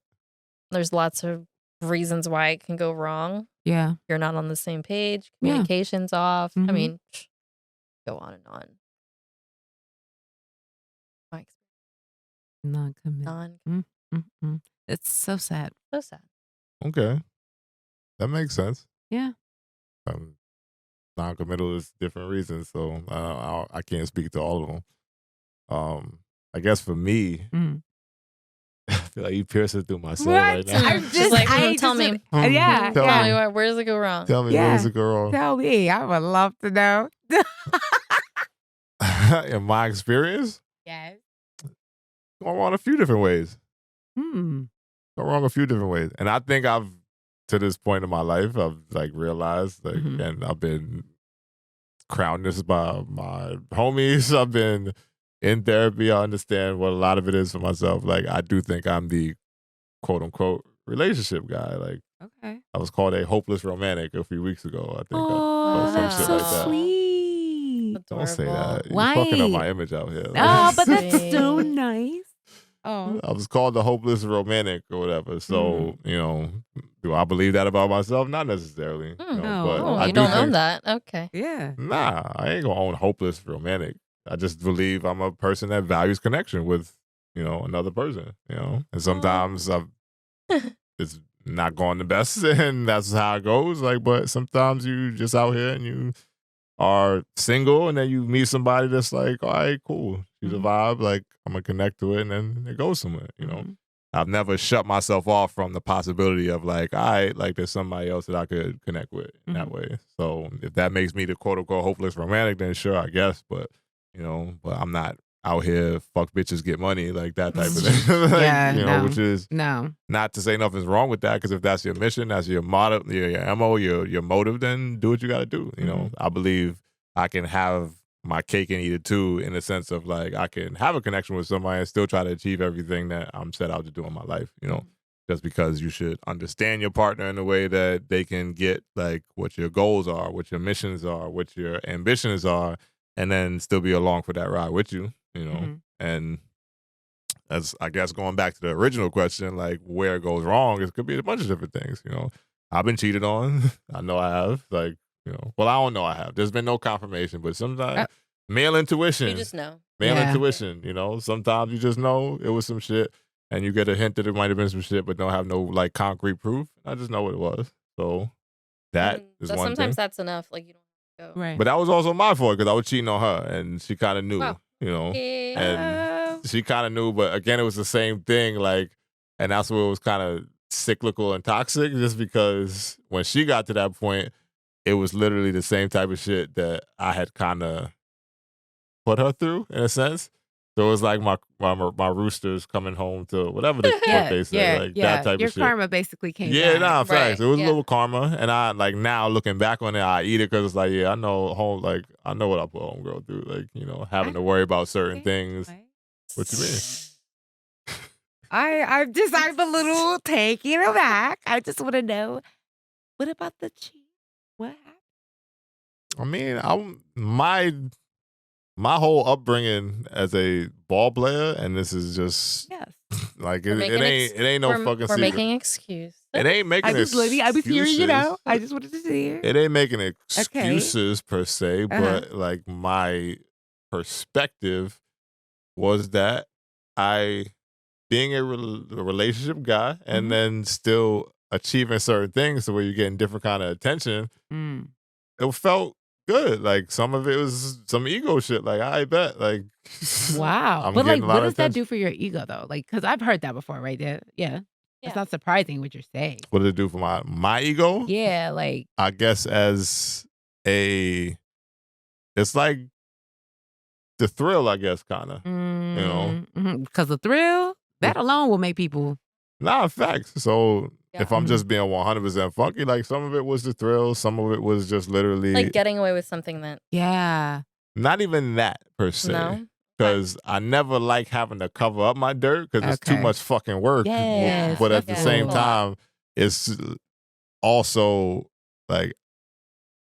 there's lots of reasons why it can go wrong. Yeah. You're not on the same page. Yeah. Communication's off. Mhm. I mean, go on and on. My experience, Non-committal. non It's so sad. so sad. Okay. That makes sense. Yeah. Non-committal is different reasons, so I can't speak to all of them. I guess for me, Mm. feel like you piercing through my soul What? right now. I'm She's just, like, I tell just me. would- yeah, Tell Tell me, yeah. where does it go wrong? Tell me, where Yeah. does it go wrong? Tell me. I would love to know. In my experience, Yes. go wrong a few different ways. Hmm. Go wrong a few different ways. And I think to this point in my life, I've like realized, like, Mhm. and I've been crowned this by my homies. I've been in therapy. I understand what a lot of it is for myself. Like, I do think I'm the quote unquote relationship guy. Like, Okay. I was called a hopeless romantic a few weeks ago. I think Oh, some that's shit so like that. sweet. Don't say that. You're Why? fucking up my image out here. Oh, but that's so Sweet. nice. Oh. I was called the hopeless romantic or whatever. So, do I believe that about myself? Not necessarily. No. But Oh, I you do don't own think, that. Okay. Yeah. nah, I ain't gonna own hopeless romantic. I just believe I'm a person that values connection with, another person, and sometimes it's not going the best and that's how it goes. Like, but sometimes you just out here and you are single and then you meet somebody that's like, all right, cool. She's a vibe. Like, I'm gonna connect to it and then it goes somewhere, Mhm. I've never shut myself off from the possibility of like, all right, like there's somebody else that I could connect with in that way. So if that makes me the quote unquote hopeless romantic, then sure, I guess. But but I'm not out here fuck bitches get money like that type of thing. Like, Yeah, no. which is No. not to say nothing's wrong with that, because if that's your mission, that's your motto, your MO, your motive, then do what you got to do. I believe I can have my cake and eat it too, in the sense of like I can have a connection with somebody and still try to achieve everything that I'm set out to do in my life. Just because you should understand your partner in a way that they can get like what your goals are, what your missions are, what your ambitions are, and then still be along for that ride with you. And as I guess going back to the original question, like where it goes wrong, it could be a bunch of different things. I've been cheated on. I know I have. Like, well, I don't know I have. There's been no confirmation, but sometimes male intuition. You just know. Male Yeah. intuition, sometimes you just know it was some shit and you get a hint that it might have been some shit, but don't have no like concrete proof. I just know what it was. So that And is so one sometimes thing. that's enough. Like, you don't have to go. Right. But that was also my fault because I was cheating on her and she kind of knew, Wow. and she kind of knew, but again, it was the same thing. Like, and that's where it was kind of cyclical and toxic, just because when she got to that point, it was literally the same type of shit that I had kind of put her through in a sense. So it was like my roosters coming home to whatever the fuck they say, like that type Your of shit. karma basically came Yeah, back. nah, facts. It was a yeah. little karma, and I like now looking back on it, I eat it because it's like, yeah, I know I know what I put homegirl through, like having to worry about certain things. What you mean? I'm a little taken aback. I just want to know, what about the cheat? What happened? I mean, my whole upbringing as a ball player, and this is just Yes. like We're it making ain't no we're, fucking We're secret. making excuses. It ain't making I was hearing it out. I just wanted to see it. It ain't making excuses per se, but like my perspective was that being a relationship guy and then still achieving certain things, so where you're getting different kind of attention, it felt good. Like some of it was some ego shit. Like I bet, like Wow. I'm But like, getting a lot what of does that attention. do for your ego though? Like, because I've heard that before, right? Yeah. Yeah. It's not surprising what you're saying. What did it do for my ego? Yeah, like I guess it's like the thrill, I guess, kind of. because the thrill, that alone will make people. Nah, facts. So Yeah. if I'm just being 100% funky, like some of it was the thrill, some of it was just literally Like getting away with something that. Yeah. not even that per se. No? Because I never like having to cover up my dirt because it's too Okay. much fucking work. Yes, But at that's the same cool. time, it's also like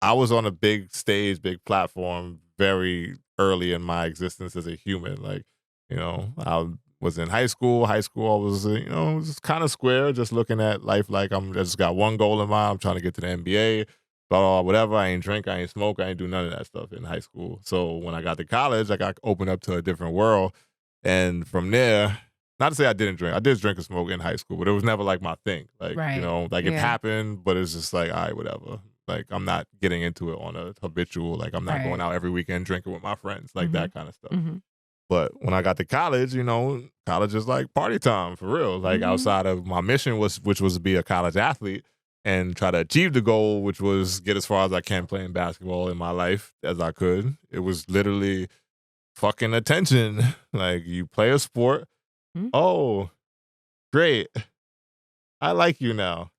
I was on a big stage, big platform very early in my existence as a human. Like, I was in high school. I was, just kind of square, just looking at life like I just got one goal in mind. I'm trying to get to the NBA, blah, blah, blah, whatever. I ain't drink, I ain't smoke, I ain't do none of that stuff in high school. So when I got to college, I got opened up to a different world. And from there, not to say I didn't drink. I did drink and smoke in high school, but it was never like my thing. Like, Right. Like it Yeah. happened, but it's just like, all right, whatever. Like I'm not getting into it on a habitual, like I'm not Right. going out every weekend drinking with my friends, like that kind of stuff. But when I got to college, college is like party time for real. Like outside of my mission which was to be a college athlete and try to achieve the goal, which was get as far as I can playing basketball in my life as I could. It was literally fucking attention. Like you play a sport. Oh, great. I like you now.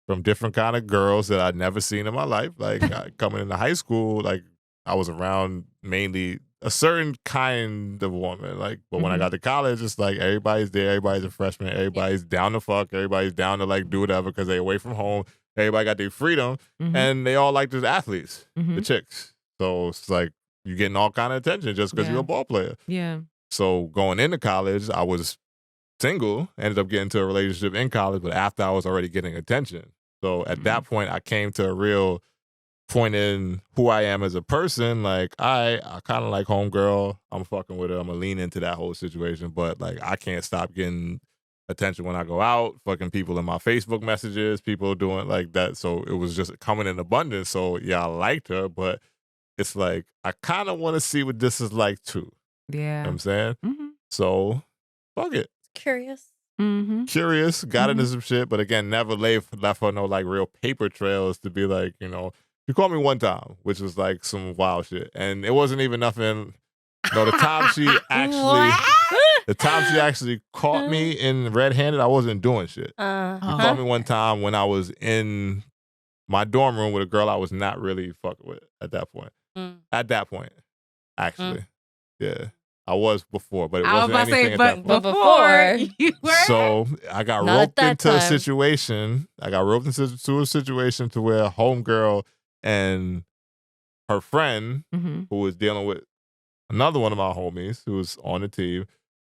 From different kind of girls that I'd never seen in my life. Like coming into high school, like I was around mainly a certain kind of woman. Like, but when I got to college, it's like everybody's there, everybody's a freshman, everybody's down to fuck, everybody's down to like do whatever because they're away from home. Everybody got their freedom, and they all like the athletes, the chicks. So it's like you're getting all kind of attention just because you're a ball player. Yeah. So going into college, I was single, ended up getting into a relationship in college, but after I was already getting attention. So at that point, I came to a real point in who I am as a person. Like, I kind of like homegirl. I'm fucking with her. I'm going to lean into that whole situation. But, like, I can't stop getting attention when I go out, fucking people in my Facebook messages, people doing like that. So it was just coming in abundance. So, yeah, I liked her. But it's like, I kind of want to see what this is like, too. Yeah. You know what I'm saying? So, fuck it. Curious. Curious, got into some shit, but again, never left her no like real paper trails to be like, she called me one time, which was like some wild shit. And it wasn't even nothing. No, the time she actually caught me in red-handed, I wasn't doing shit. She called me one time when I was in my dorm room with a girl I was not really fucking with at that point. At that point, actually. Yeah. I was before, but it wasn't anything at that point. Before you were. So I got roped into a situation. To where homegirl and her friend, who was dealing with another one of my homies who was on the team,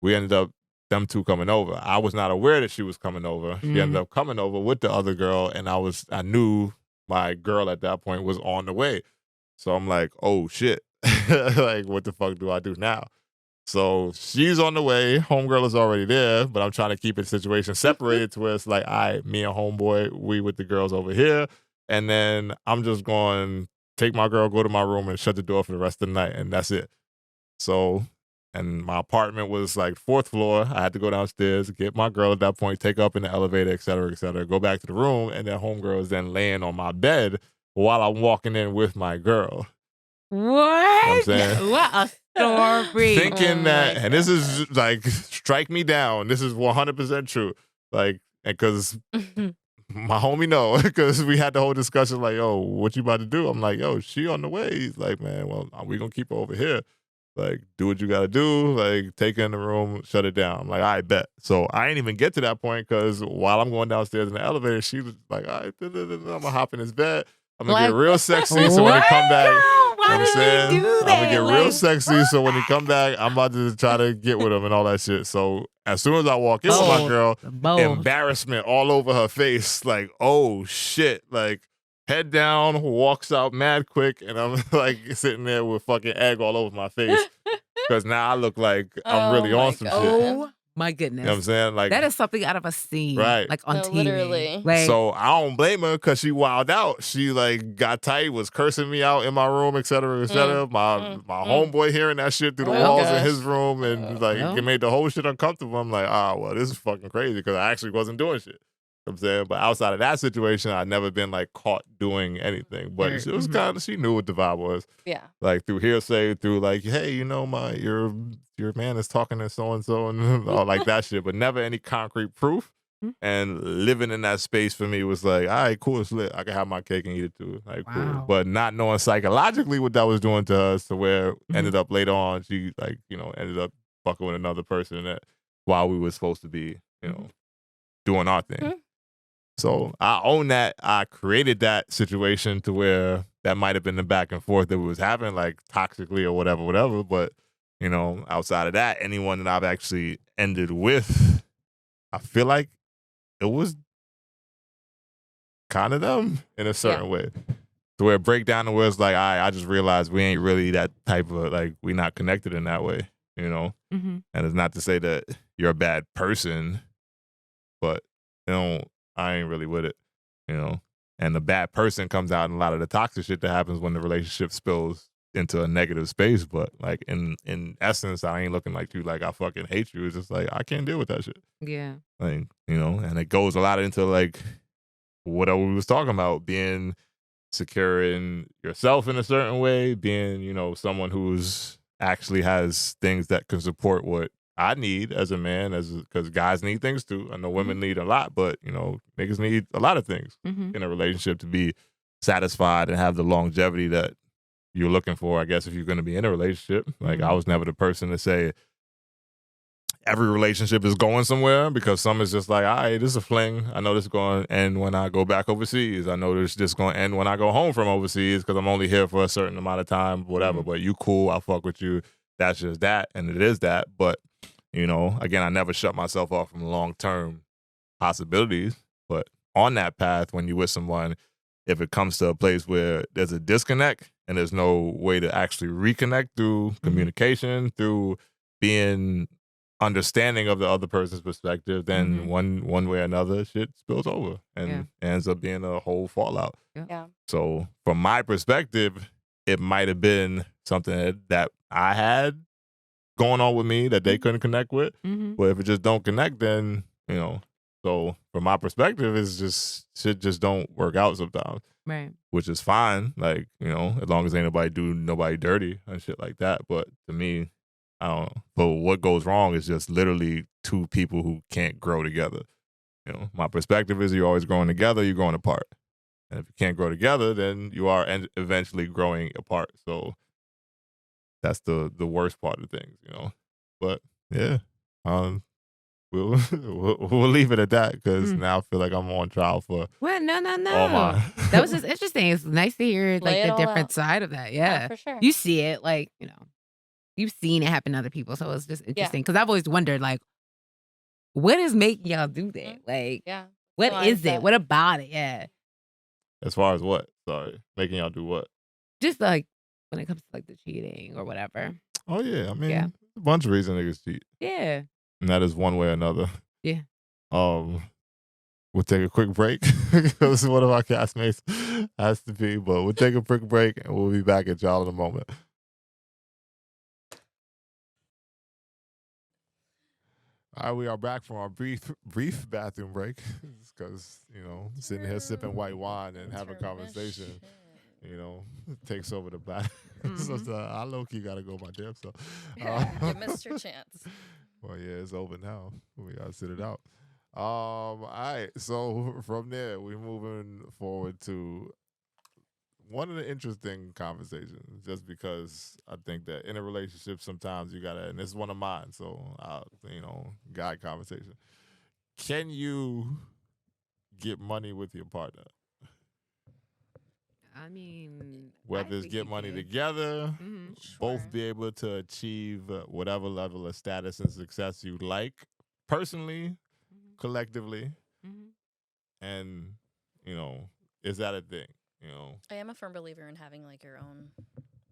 we ended up them two coming over. I was not aware that she was coming over. She ended up coming over with the other girl, and I knew my girl at that point was on the way. So I'm like, oh shit. Like, what the fuck do I do now? So she's on the way. Homegirl is already there, but I'm trying to keep the situation separated to where it's like, all right, me and homeboy, we with the girls over here. And then I'm just going to take my girl, go to my room, and shut the door for the rest of the night. And that's it. So, and my apartment was like 4th floor. I had to go downstairs, get my girl at that point, take her up in the elevator, et cetera, go back to the room. And then homegirl is then laying on my bed while I'm walking in with my girl. What? You know what I'm saying? What a story. Thinking that, and this is like, strike me down. This is 100% true. Like, because my homie know, because we had the whole discussion like, yo, what you about to do? I'm like, yo, she on the way. He's like, man, well, we gonna keep her over here. Like, do what you gotta do. Like, take her in the room, shut it down. I'm like, I bet. So I ain't even get to that point because while I'm going downstairs in the elevator, she was like, all right, I'm gonna hop in his bed. I'm gonna get real sexy. So when he come back, I'm gonna get real sexy. So when he come back, I'm about to try to get with him and all that shit. So as soon as I walk in with my girl, embarrassment all over her face. Like, oh shit. Like, head down, walks out mad quick, and I'm like sitting there with fucking egg all over my face. Because now I look like I'm really on some shit. Oh my goodness. You know what I'm saying? Like, that is something out of a scene. Right. Like on TV. Literally. Like, so I don't blame her because she wilded out. She like got tight, was cursing me out in my room, et cetera, et cetera. My homeboy hearing that shit through the walls in his room and like it made the whole shit uncomfortable. I'm like, well, this is fucking crazy because I actually wasn't doing shit. You know what I'm saying? But outside of that situation, I'd never been like caught doing anything. But it was kind of, she knew what the vibe was. Yeah. Like through hearsay, through like, hey, your man is talking to so and so and all like that shit, but never any concrete proof. And living in that space for me was like, all right, cool, it's lit. I can have my cake and eat it too. Like, cool. But not knowing psychologically what that was doing to us, to where ended up later on, she like, ended up fucking with another person that while we were supposed to be, doing our thing. So I own that. I created that situation to where that might have been the back and forth that we was having, like toxically or whatever. But, outside of that, anyone that I've actually ended with, I feel like it was kind of them in a certain way. To where it break down to where it's like, I just realized we ain't really that type of, like, we not connected in that way, And it's not to say that you're a bad person, but, I ain't really with it, And the bad person comes out in a lot of the toxic shit that happens when the relationship spills into a negative space. But like in essence, I ain't looking like you like I fucking hate you. It's just like I can't deal with that shit. Yeah. Like, and it goes a lot into like whatever we was talking about, being secure in yourself in a certain way, being, someone who's actually has things that can support what I need as a man, because guys need things too. I know women need a lot, but niggas need a lot of things in a relationship to be satisfied and have the longevity that you're looking for, I guess, if you're going to be in a relationship. Like, I was never the person to say every relationship is going somewhere, because some is just like, all right, this is a fling. I know this is going to end when I go back overseas. I know this is just going to end when I go home from overseas, because I'm only here for a certain amount of time, whatever. But you cool, I fuck with you. That's just that, and it is that. But, again, I never shut myself off from long-term possibilities. But on that path, when you're with someone, if it comes to a place where there's a disconnect and there's no way to actually reconnect through communication, through being understanding of the other person's perspective, then one way or another, shit spills over and ends up being a whole fallout. Yeah. So from my perspective, it might have been something that I had going on with me that they couldn't connect with. But if it just don't connect, then, so from my perspective, it's just shit just don't work out sometimes. Right. Which is fine. Like, as long as ain't nobody do nobody dirty and shit like that. But to me, I don't know. But what goes wrong is just literally two people who can't grow together. My perspective is you're always growing together, you're growing apart. And if you can't grow together, then you are eventually growing apart. So that's the worst part of things, But yeah, we'll leave it at that, because now I feel like I'm on trial for Well, no. all my. That was just interesting. It's nice to hear Lay like it the all different out. side of that. Yeah, Yeah. for sure. You see it, like, you've seen it happen to other people. So it's just interesting. Because I've always wondered, like, what is making y'all do that? Like, what is it? What about it? Yeah. As far as what? Sorry. Making y'all do what? Just like when it comes to like the cheating or whatever. Oh, yeah. I mean, a bunch of reasons niggas cheat. Yeah. And that is one way or another. Yeah. We'll take a quick break, because one of our castmates has to be. But we'll take a quick break, and we'll be back at y'all in a moment. All right, we are back from our brief bathroom break, because sitting here sipping white wine and having a conversation, takes over the bathroom. So I low key gotta go my damn self. You missed your chance. Well, yeah, it's over now. We gotta sit it out. All right, so from there, we're moving forward to one of the interesting conversations, just because I think that in a relationship, sometimes you gotta, and this is one of mine, so guide conversation. Can you get money with your partner? I mean, whether it's get money together, both be able to achieve whatever level of status and success you like, personally, collectively, and is that a thing? I am a firm believer in having like your own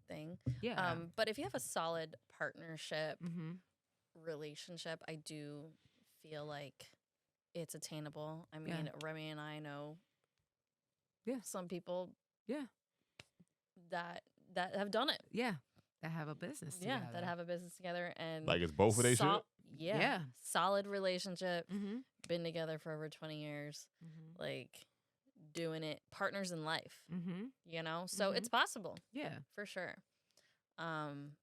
thing. Yeah. But if you have a solid partnership relationship, I do feel like it's attainable. I mean, Remy and I know some people that have done it. Yeah. That have a business together. Yeah, that have a business together. And like it's both of they shit? Yeah. Solid relationship. Been together for over 20 years. Like doing it, partners in life. So it's possible. Yeah, for sure.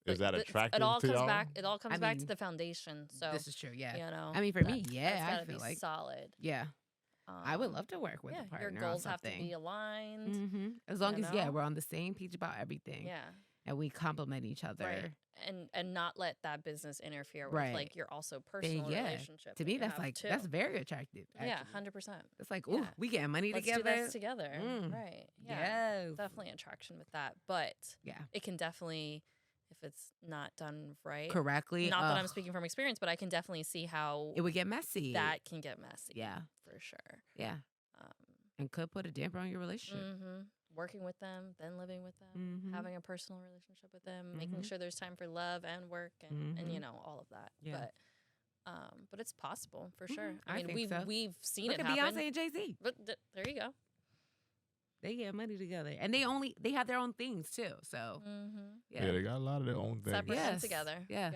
Is that attractive to y'all? It all comes back to the foundation. So this is true. Yeah, I mean, for me, I feel like solid. Yeah, I would love to work with a partner. Your goals have to be aligned. As long as we're on the same page about everything. Yeah, and we complement each other. Right. And not let that business interfere with like your also personal relationship. To me, that's very attractive. Actually. Yeah, 100%. It's like, ooh, we getting money together. Let's do this together. Right. Yeah. Yes. Definitely attraction with that. But it can definitely, if it's not done right, correctly. Not that I'm speaking from experience, but I can definitely see how it would get messy. That can get messy. Yeah. For sure. Yeah. And could put a damper on your relationship. Working with them, then living with them, having a personal relationship with them, making sure there's time for love and work and all of that. Yeah. But it's possible for sure. I mean, we've seen Look it at happen. Beyonce and Jay-Z. But there you go. They get money together, and they have their own things too. So yeah, they got a lot of their own things. Separate and together. Yeah,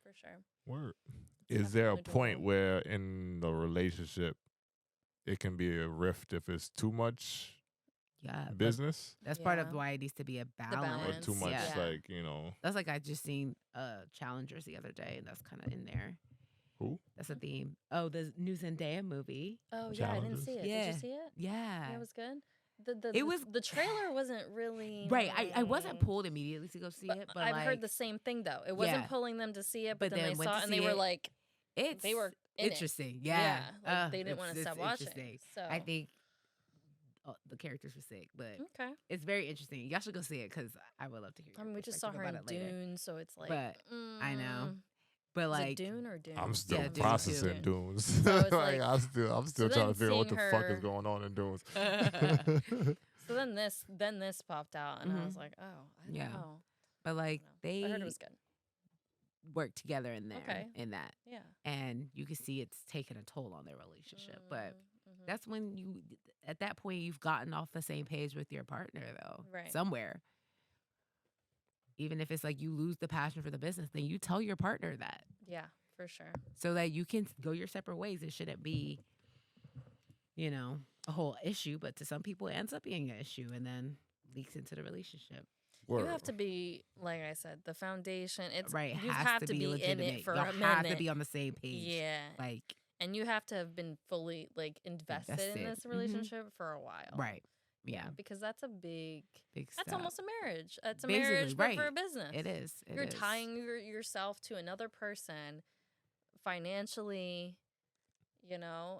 for sure. Word. Is there a point where in the relationship it can be a rift if it's too much business? That's part of why it needs to be a balance. Or too much, like, That's like I just seen Challengers the other day, and that's kind of in there. Who? That's a theme. Oh, the new Zendaya movie. Oh, yeah, I didn't see it. Yeah. Did you see it? Yeah. It was good? The The trailer wasn't really... Right. I wasn't pulled immediately to go see it, but I've heard the same thing, though. It wasn't pulling them to see it, but then they saw it, and they were like... They were interesting. Yeah. Like they didn't want to stop watching. So I think the characters were sick, but okay, it's very interesting. Y'all should go see it because I would love to hear. I mean, we just saw her in Dune, so it's like... But I know. But is like it Dune or Dune? I'm still Dune processing too. Dunes. So it's like, I'm still trying to figure out what the fuck is her- going on in Dunes. So then this popped out, and I was like, oh, I don't know. But like I heard it was good. work together in there Okay. in that. Yeah. And you can see it's taken a toll on their relationship. But that's when at that point, you've gotten off the same page with your partner, though. Right. Somewhere. Even if it's like you lose the passion for the business, then you tell your partner that. Yeah, for sure. So that you can go your separate ways. It shouldn't be, a whole issue. But to some people, it ends up being an issue and then leaks into the relationship. Word. You have to be, like I said, the foundation. It's Right. It You has have to to be be in legitimate. it for Y'all a minute. have to be on the same page. Yeah. Like, And you have to have been fully invested in this relationship for a while. right. Yeah. Because that's a big Big that's step. almost a marriage. That's a Basically, marriage but for right. a business. It is. It You're is. tying yourself to another person financially,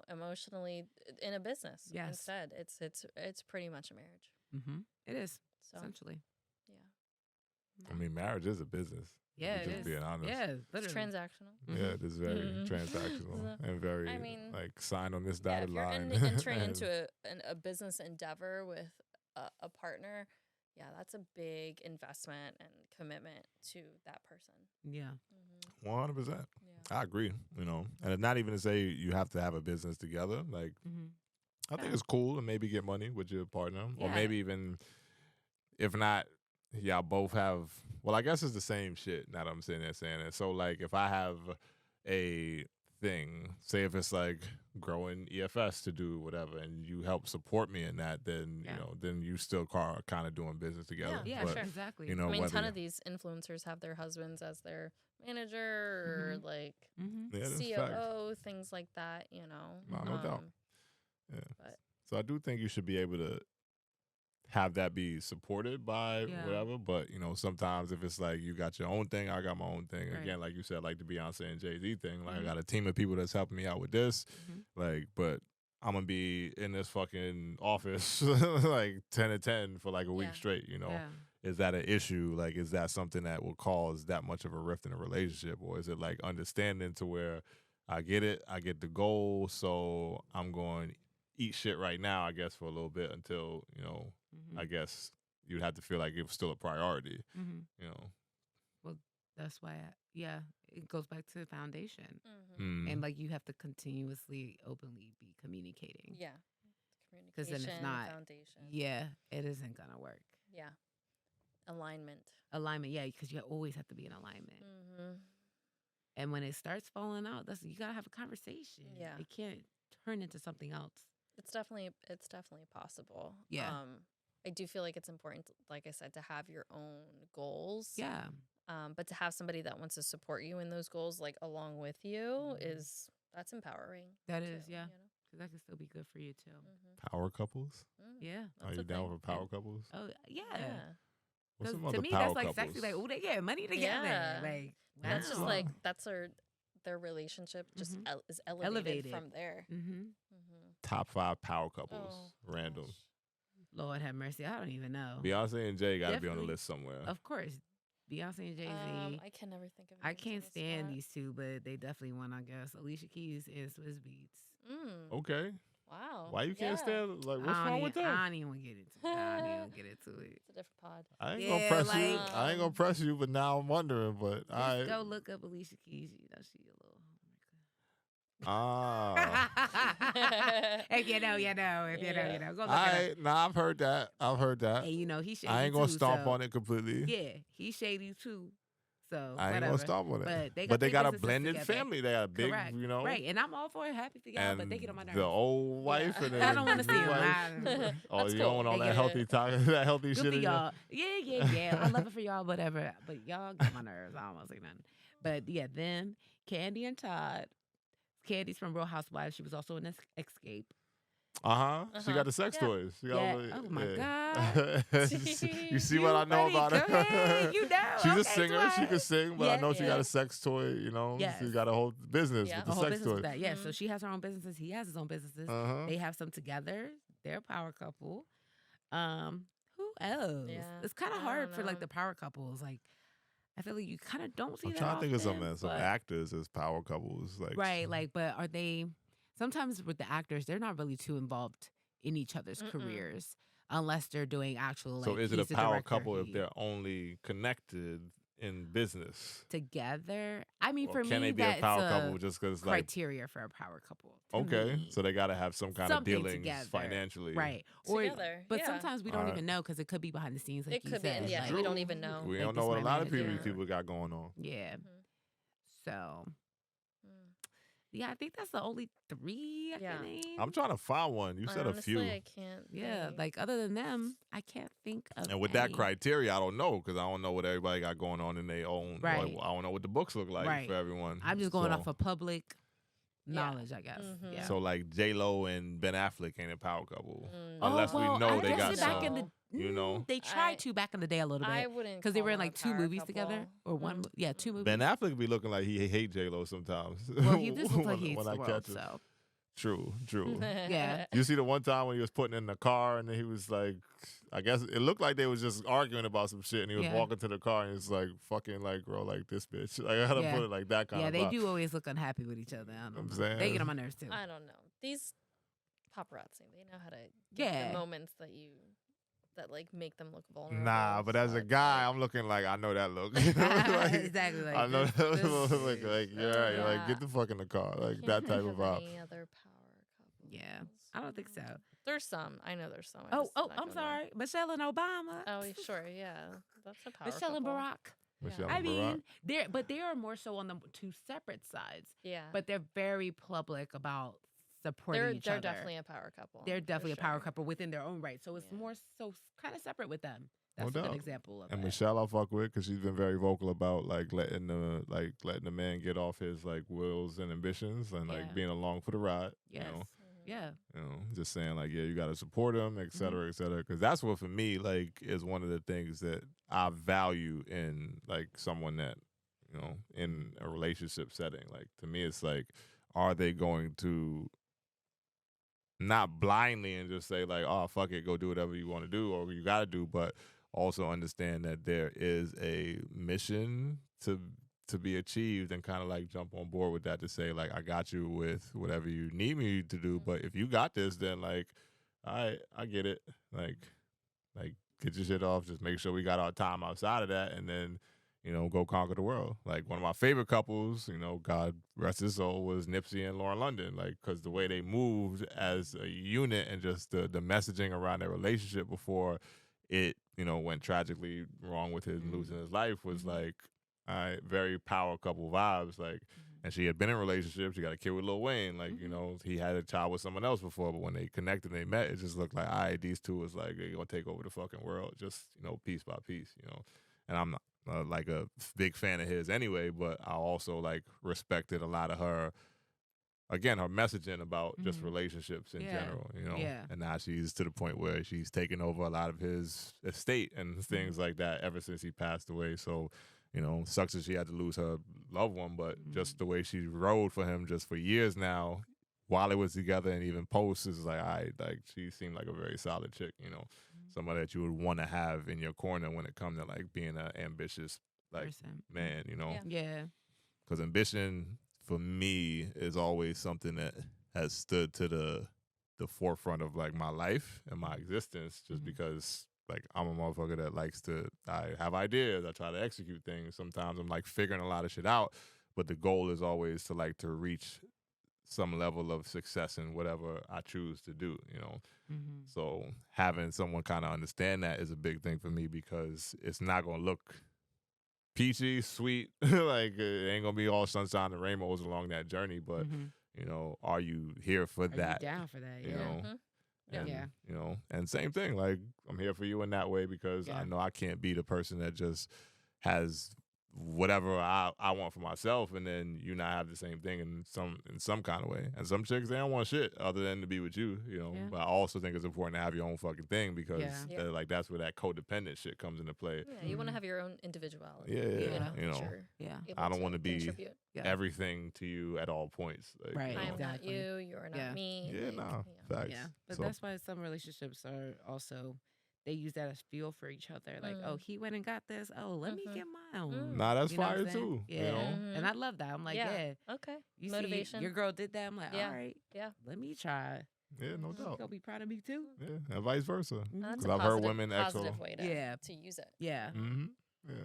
emotionally in a business. Yes. Instead, it's pretty much a marriage. Mm-hmm. It is, So essentially. yeah. I mean, marriage is a business. Yeah, Just it is. being honest. Yeah, It's literally. transactional. Yeah, it is very Mhm. transactional and very I mean, like sign on this Yeah, dotted if you're line. entering into a business endeavor with a partner, yeah, that's a big investment and commitment to that person. Yeah. 100%. Yeah. I agree. And it's not even to say you have to have a business together. Like, Mm-hmm. I think it's cool to maybe get money with your partner, or Yeah. maybe even if not, y'all both have. Well, I guess it's the same shit. Now that I'm sitting there saying it. So, like, if I have a thing, say if it's like growing EFS to do whatever, and you help support me in that, then then you still kind of doing business together. Yeah, But, sure. Exactly. You know, I mean, a ton whether- of these influencers have their husbands as their manager or like Mm-hmm. Yeah, that's COO, things like that, No doubt. Yeah. But So I do think you should be able to have that be supported by whatever. But, sometimes if it's like you got your own thing, I got my own thing. Right. Again, like you said, like the Beyonce and Jay-Z thing. Like I got a team of people that's helping me out with this. Like, but I'm going to be in this fucking office like 10 to 10 for like a week straight, Yeah. Is that an issue? Like, is that something that will cause that much of a rift in a relationship? Or is it like understanding to where I get it, I get the goal, so I'm going to eat shit right now, I guess, for a little bit until, I guess you'd have to feel like it was still a priority, Well, that's why, it goes back to the foundation. Mm. And like you have to continuously, openly be communicating. yeah. Because Communication, then if not, foundation. it isn't going to work. Yeah. Alignment. Alignment, because you always have to be in alignment. Mm-hmm. And when it starts falling out, you got to have a conversation. Yeah. It can't turn into something else. It's definitely possible. Yeah. I do feel like it's important, like I said, to have your own goals. Yeah. But to have somebody that wants to support you in those goals, like along with you, Mm-hmm. that's empowering. That too, is, yeah. Because that can still be good for you too. Power couples? Yeah. Are you down for power couples? Oh, yeah. Yeah. What's Because some to other me, power that's like couples? sexy. Like, oh, they get money together. Yeah. Like, That's just wow. like their relationship just is elevated from there. Mm-hmm. Top 5 power couples, Oh, random. gosh. Lord have mercy. I don't even know. Beyonce and Jay got to be on the Definitely. list somewhere. Of course, Beyonce and Jay-Z. I can never think of. I names on can't the stand spot. these two, but they definitely won, I guess. Alicia Keys and Swizz Beatz. Okay. Wow. Why you can't Yeah. stand? Like, what's wrong with I that? don't even want to get into it. I don't even get into it. It's a different pod. I ain't Yeah, gonna press you. like- I ain't gonna press you, but now I'm wondering. But Just go look up Alicia Keys. You know, she a little. Ah, If you know, you know. If you know, you know. Go look All it up. right, nah, I've heard that. And he's shady I ain't gonna too, stomp so, on it completely. Yeah, he's shady too. So I ain't whatever. gonna stomp on it. But they got a businesses blended together. family. They got a big, Correct. Right, and I'm all for it. Happy for y'all, and but they get on my nerves. the old wife and I don't want to the see new him. wife. Oh, That's you cool. don't want all They that get healthy talk, that healthy Good shit for in y'all. Yeah. I love it for y'all, whatever. But y'all get my nerves. I don't want to say nothing. But yeah, them, Candy and Todd. Candy's from Real Housewives. She was also in Escape. She got the sex toys. She got all the, Oh my God. You see what I know about her? Go ahead. You know. She's a Okay, singer. Twice. She can sing, but I know she got a sex toy. Yes. She got a whole business with the A whole sex business toy. with that. Yeah, so she has her own businesses. He has his own businesses. They have some together. They're a power couple. Who else? Yeah, It's kind of I hard don't for like know. the power couples. Like, I feel like you kind of don't see I'm that trying to think of often, some but- actors as power couples. Like, Right, like, but are they? Sometimes with the actors, they're not really too involved in each other's careers unless they're doing actual. Like, so is it he's a the power director, couple if he- they're only connected in business? together? I mean, Or for can me, they be a that's power a couple just because like criteria for a power couple. to okay, me. so they got to have some kind Something of dealings together. financially, Right. Together, But yeah. sometimes we don't Alright. even know because it could be behind the scenes, like It you could be, said. and yeah, like, we don't even know. We Like, don't this know what my a lot of manager. people got going on. Yeah. Mhm. So, Mm. yeah, I think that's the only three I can name. I'm trying to find one. You said a few. Honestly, I can't. Yeah, think. like other than them, I can't think of And with that any. criteria, I don't know because I don't know what everybody got going on in their own. Right. I don't know what the books look like Right. for everyone. I'm just going So- off of public Yeah. knowledge, I guess. Mhm. Yeah. So like J-Lo and Ben Affleck ain't a power couple. Mm, Unless we know I they guess got it back in some. the, You know? they tried I- to back in the day a little I bit wouldn't because they were in call like them a two power movies couple. together or one. Yeah, two movies. Ben Affleck be looking like he hate J-Lo sometimes. Well, he just looks like when he hates I the world. catch him. So True. yeah. You see the one time when he was putting in the car and then he was like, I guess it looked like they was just arguing about some shit and he was Yeah. walking to the car and he's like, fucking like, girl, like this bitch. Like I had to Yeah. put it like that kind Yeah, of they vibe. do always look unhappy with each other. I don't I'm know. saying. They get on my nerves too. I don't know. These paparazzi, they know how to get Yeah. the moments that like make them look vulnerable. Nah, but as so a it's guy, like- I'm looking like I know that look. Exactly. Like, I know this- that this- look like you're right. Like Yeah. get the fuck in the car. I Like can't that think type of of vibe. Any other power couples? Yeah, I don't think so. There's some. I know there's some. I'm Oh, just not I'm gonna- sorry. Michelle and Obama. Oh, sure. Yeah, that's a power. Michelle and couple. Barack. Michelle I and Barack. mean, they are more so on the two separate sides, Yeah, but they're very public about supporting they're each other. definitely a power couple. They're for definitely a power sure. couple within their own right. So it's Yeah. more so kind of separate with them. No That's a good doubt. example of And that. Michelle, I fuck with because she's been very vocal about like letting the man get off his like wills and ambitions and like Yeah. being along for the ride. Yes. You know, Yeah. just saying like, yeah, you got to support him, et cetera, et cetera. Because that's what for me like is one of the things that I value in like someone that in a relationship setting. Like to me, it's like, are they going to not blindly and just say like, oh fuck it, go do whatever you want to do or you got to do, but also understand that there is a mission to be achieved and kind of like jump on board with that to say like, I got you with whatever you need me to do, but if you got this, then like, all right, I get it. Like get your shit off. Just make sure we got our time outside of that, and then go conquer the world. Like one of my favorite couples, God rest his soul, was Nipsey and Lauren London. Like because the way they moved as a unit and just the messaging around their relationship before it went tragically wrong with him losing his life was like. Very power couple vibes, like, and she had been in a relationship. She got a kid with Lil Wayne, like, he had a child with someone else before, but when they connected and they met, it just looked like, all right, these two was like, they're gonna take over the fucking world, just, piece by piece, And I'm not like a big fan of his anyway, but I also like respected a lot of her, again, her messaging about just relationships in general, Yeah. And now she's to the point where she's taken over a lot of his estate and things like that ever since he passed away. So, sucks that she had to lose her loved one, but just the way she rode for him just for years now, while they was together and even post is like, she seemed like a very solid chick, somebody that you would want to have in your corner when it comes to like being an ambitious like Person. man, Yeah. because ambition for me is always something that has stood to the forefront of like my life and my existence, just because like I'm a motherfucker that likes to, I have ideas, I try to execute things. Sometimes I'm like figuring a lot of shit out, but the goal is always to like to reach some level of success in whatever I choose to do, you know. Mm-hmm. So having someone kind of understand that is a big thing for me, because it's not going to look peachy, sweet, like it ain't going to be all sunshine and rainbows along that journey, but you know, are you here for that? You down for that? You Yeah. know? And, Yeah. you know, and same thing, like I'm here for you in that way, because I know I can't be the person that just has whatever I want for myself, and then you not have the same thing in some kind of way. And some chicks, they don't want shit other than to be with you, you know. But I also think it's important to have your own fucking thing, because like that's where that codependent shit comes into play. Yeah, you want to have your own individuality. Yeah. You know. I don't want to be everything to you at all points. Like, right. I am not you. You're not me. Yeah, like, facts. Yeah, but that's why some relationships are also, they use that as fuel for each other. Like, oh, he went and got this. Oh, let me get my own. Nah, that's fire too. Yeah, you know? And I love that. I'm like, okay. You Motivation. See, your girl did that. I'm like, all right, let me try. Yeah, no doubt. She's gonna be proud of me too. Yeah, and vice versa. That's I've heard women positive way to use it. Yeah. Yeah.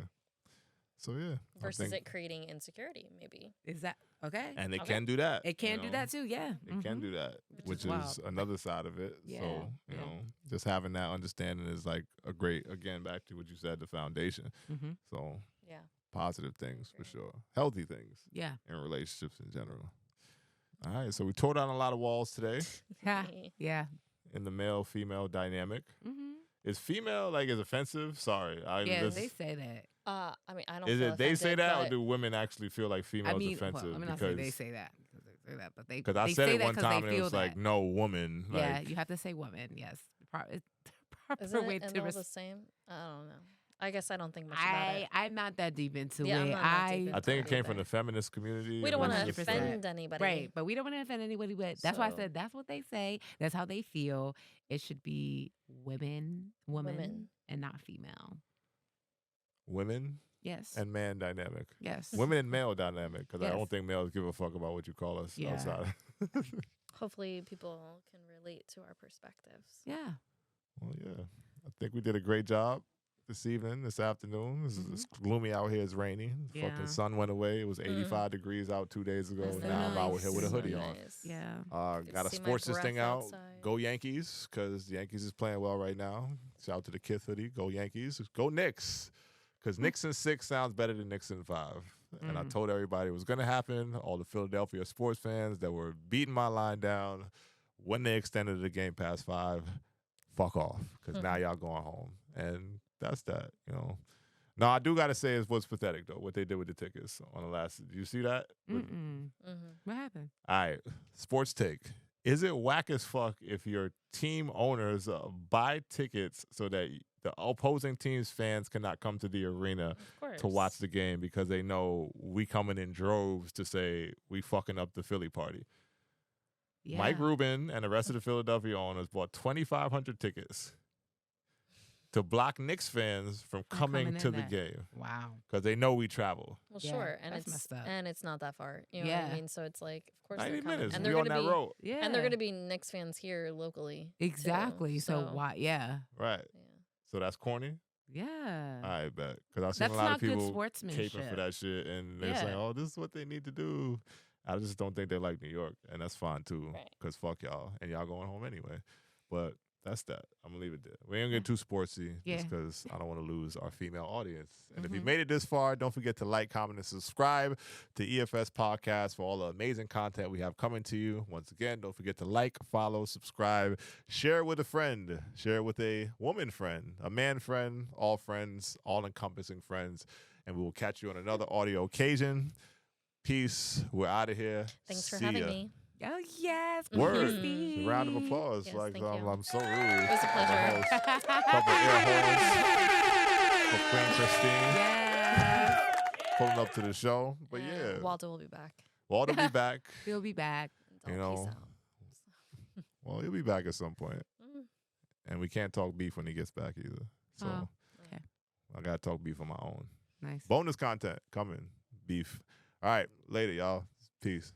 So yeah. Versus it creating insecurity, maybe. Is that okay? And it can do that. It can do that too. Yeah. It can do that, which is another side of it. Yeah. So you know, just having that understanding is like a great, again, back to what you said, the foundation. So positive things for sure, healthy things. Yeah. In relationships in general. All right, so we tore down a lot of walls today. Yeah. In the male-female dynamic. Is female like is offensive? Sorry, they say that. I mean, I don't. Is feel it they say that, but... or do women actually feel like females offensive? Well, I'm not saying they say that because they say that, but they because I they said say it that one time and it was that. like no woman. Yeah, like, you have to say woman. Yes, proper Isn't way it to. all the same? I don't know. I guess I don't think much about it. I'm not that deep into it. I think it came from the feminist community. We don't want to offend anybody. Right, but we don't want to offend anybody. But that's why I said that's what they say. That's how they feel. It should be woman, and not female. Women? Yes. And man dynamic. Yes. Women and male dynamic, because I don't think males give a fuck about what you call us outside. Hopefully people can relate to our perspectives. Yeah. Well, yeah. I think we did a great job this afternoon. It's gloomy out here. It's rainy. The fucking sun went away. It was 85 degrees out 2 days ago. That's now I'm out here with a hoodie on. Yeah. Got to sports this thing out. Go Yankees, because the Yankees is playing well right now. Shout out to the Kith hoodie. Go Yankees. Go Knicks, because Knicks in 6 sounds better than Knicks in 5. And I told everybody it was going to happen. All the Philadelphia sports fans that were beating my line down when they extended the game past 5, fuck off, because now y'all going home. And that's that, you know. No, I do got to say it was pathetic, though, what they did with the tickets on the last. Did you see that? What happened? All right, sports take. Is it whack as fuck if your team owners buy tickets so that the opposing team's fans cannot come to the arena to watch the game because they know we coming in droves to say we fucking up the Philly party? Yeah. Mike Rubin and the rest of the Philadelphia owners bought 2,500 tickets to block Knicks fans from coming to the game. Wow. Because they know we travel. Well, sure. And it's not that far. You know what I mean? So it's like, of course, 90 they're coming. minutes. And they're on that road. Yeah. And they're going to be Knicks fans here locally. Exactly. Too, so why? Yeah. Right. Yeah. So that's corny? Yeah. I bet. Because I've seen a lot of people caping for that shit. And they're saying, oh, this is what they need to do. I just don't think they like New York. And that's fine, too. Because fuck y'all. And y'all going home anyway. But that's that. I'm going to leave it there. We ain't going to get too sportsy just because I don't want to lose our female audience. And if you made it this far, don't forget to like, comment, and subscribe to EFS Podcast for all the amazing content we have coming to you. Once again, don't forget to like, follow, subscribe, share it with a friend, share it with a woman friend, a man friend, all-encompassing friends. And we will catch you on another audio occasion. Peace. We're out of here. Thanks for having me. Oh, yes. Word. Round of applause. Yes, I'm so rude. It was a pleasure. Couple air horns for Queen Christine. Yes. Pulling up to the show. But yeah. Waldo will be back. Waldo will be back. He'll be back. You know. Well, he'll be back at some point. And we can't talk beef when he gets back either. So okay. I got to talk beef on my own. Nice. Bonus content coming. Beef. All right. Later, y'all. Peace.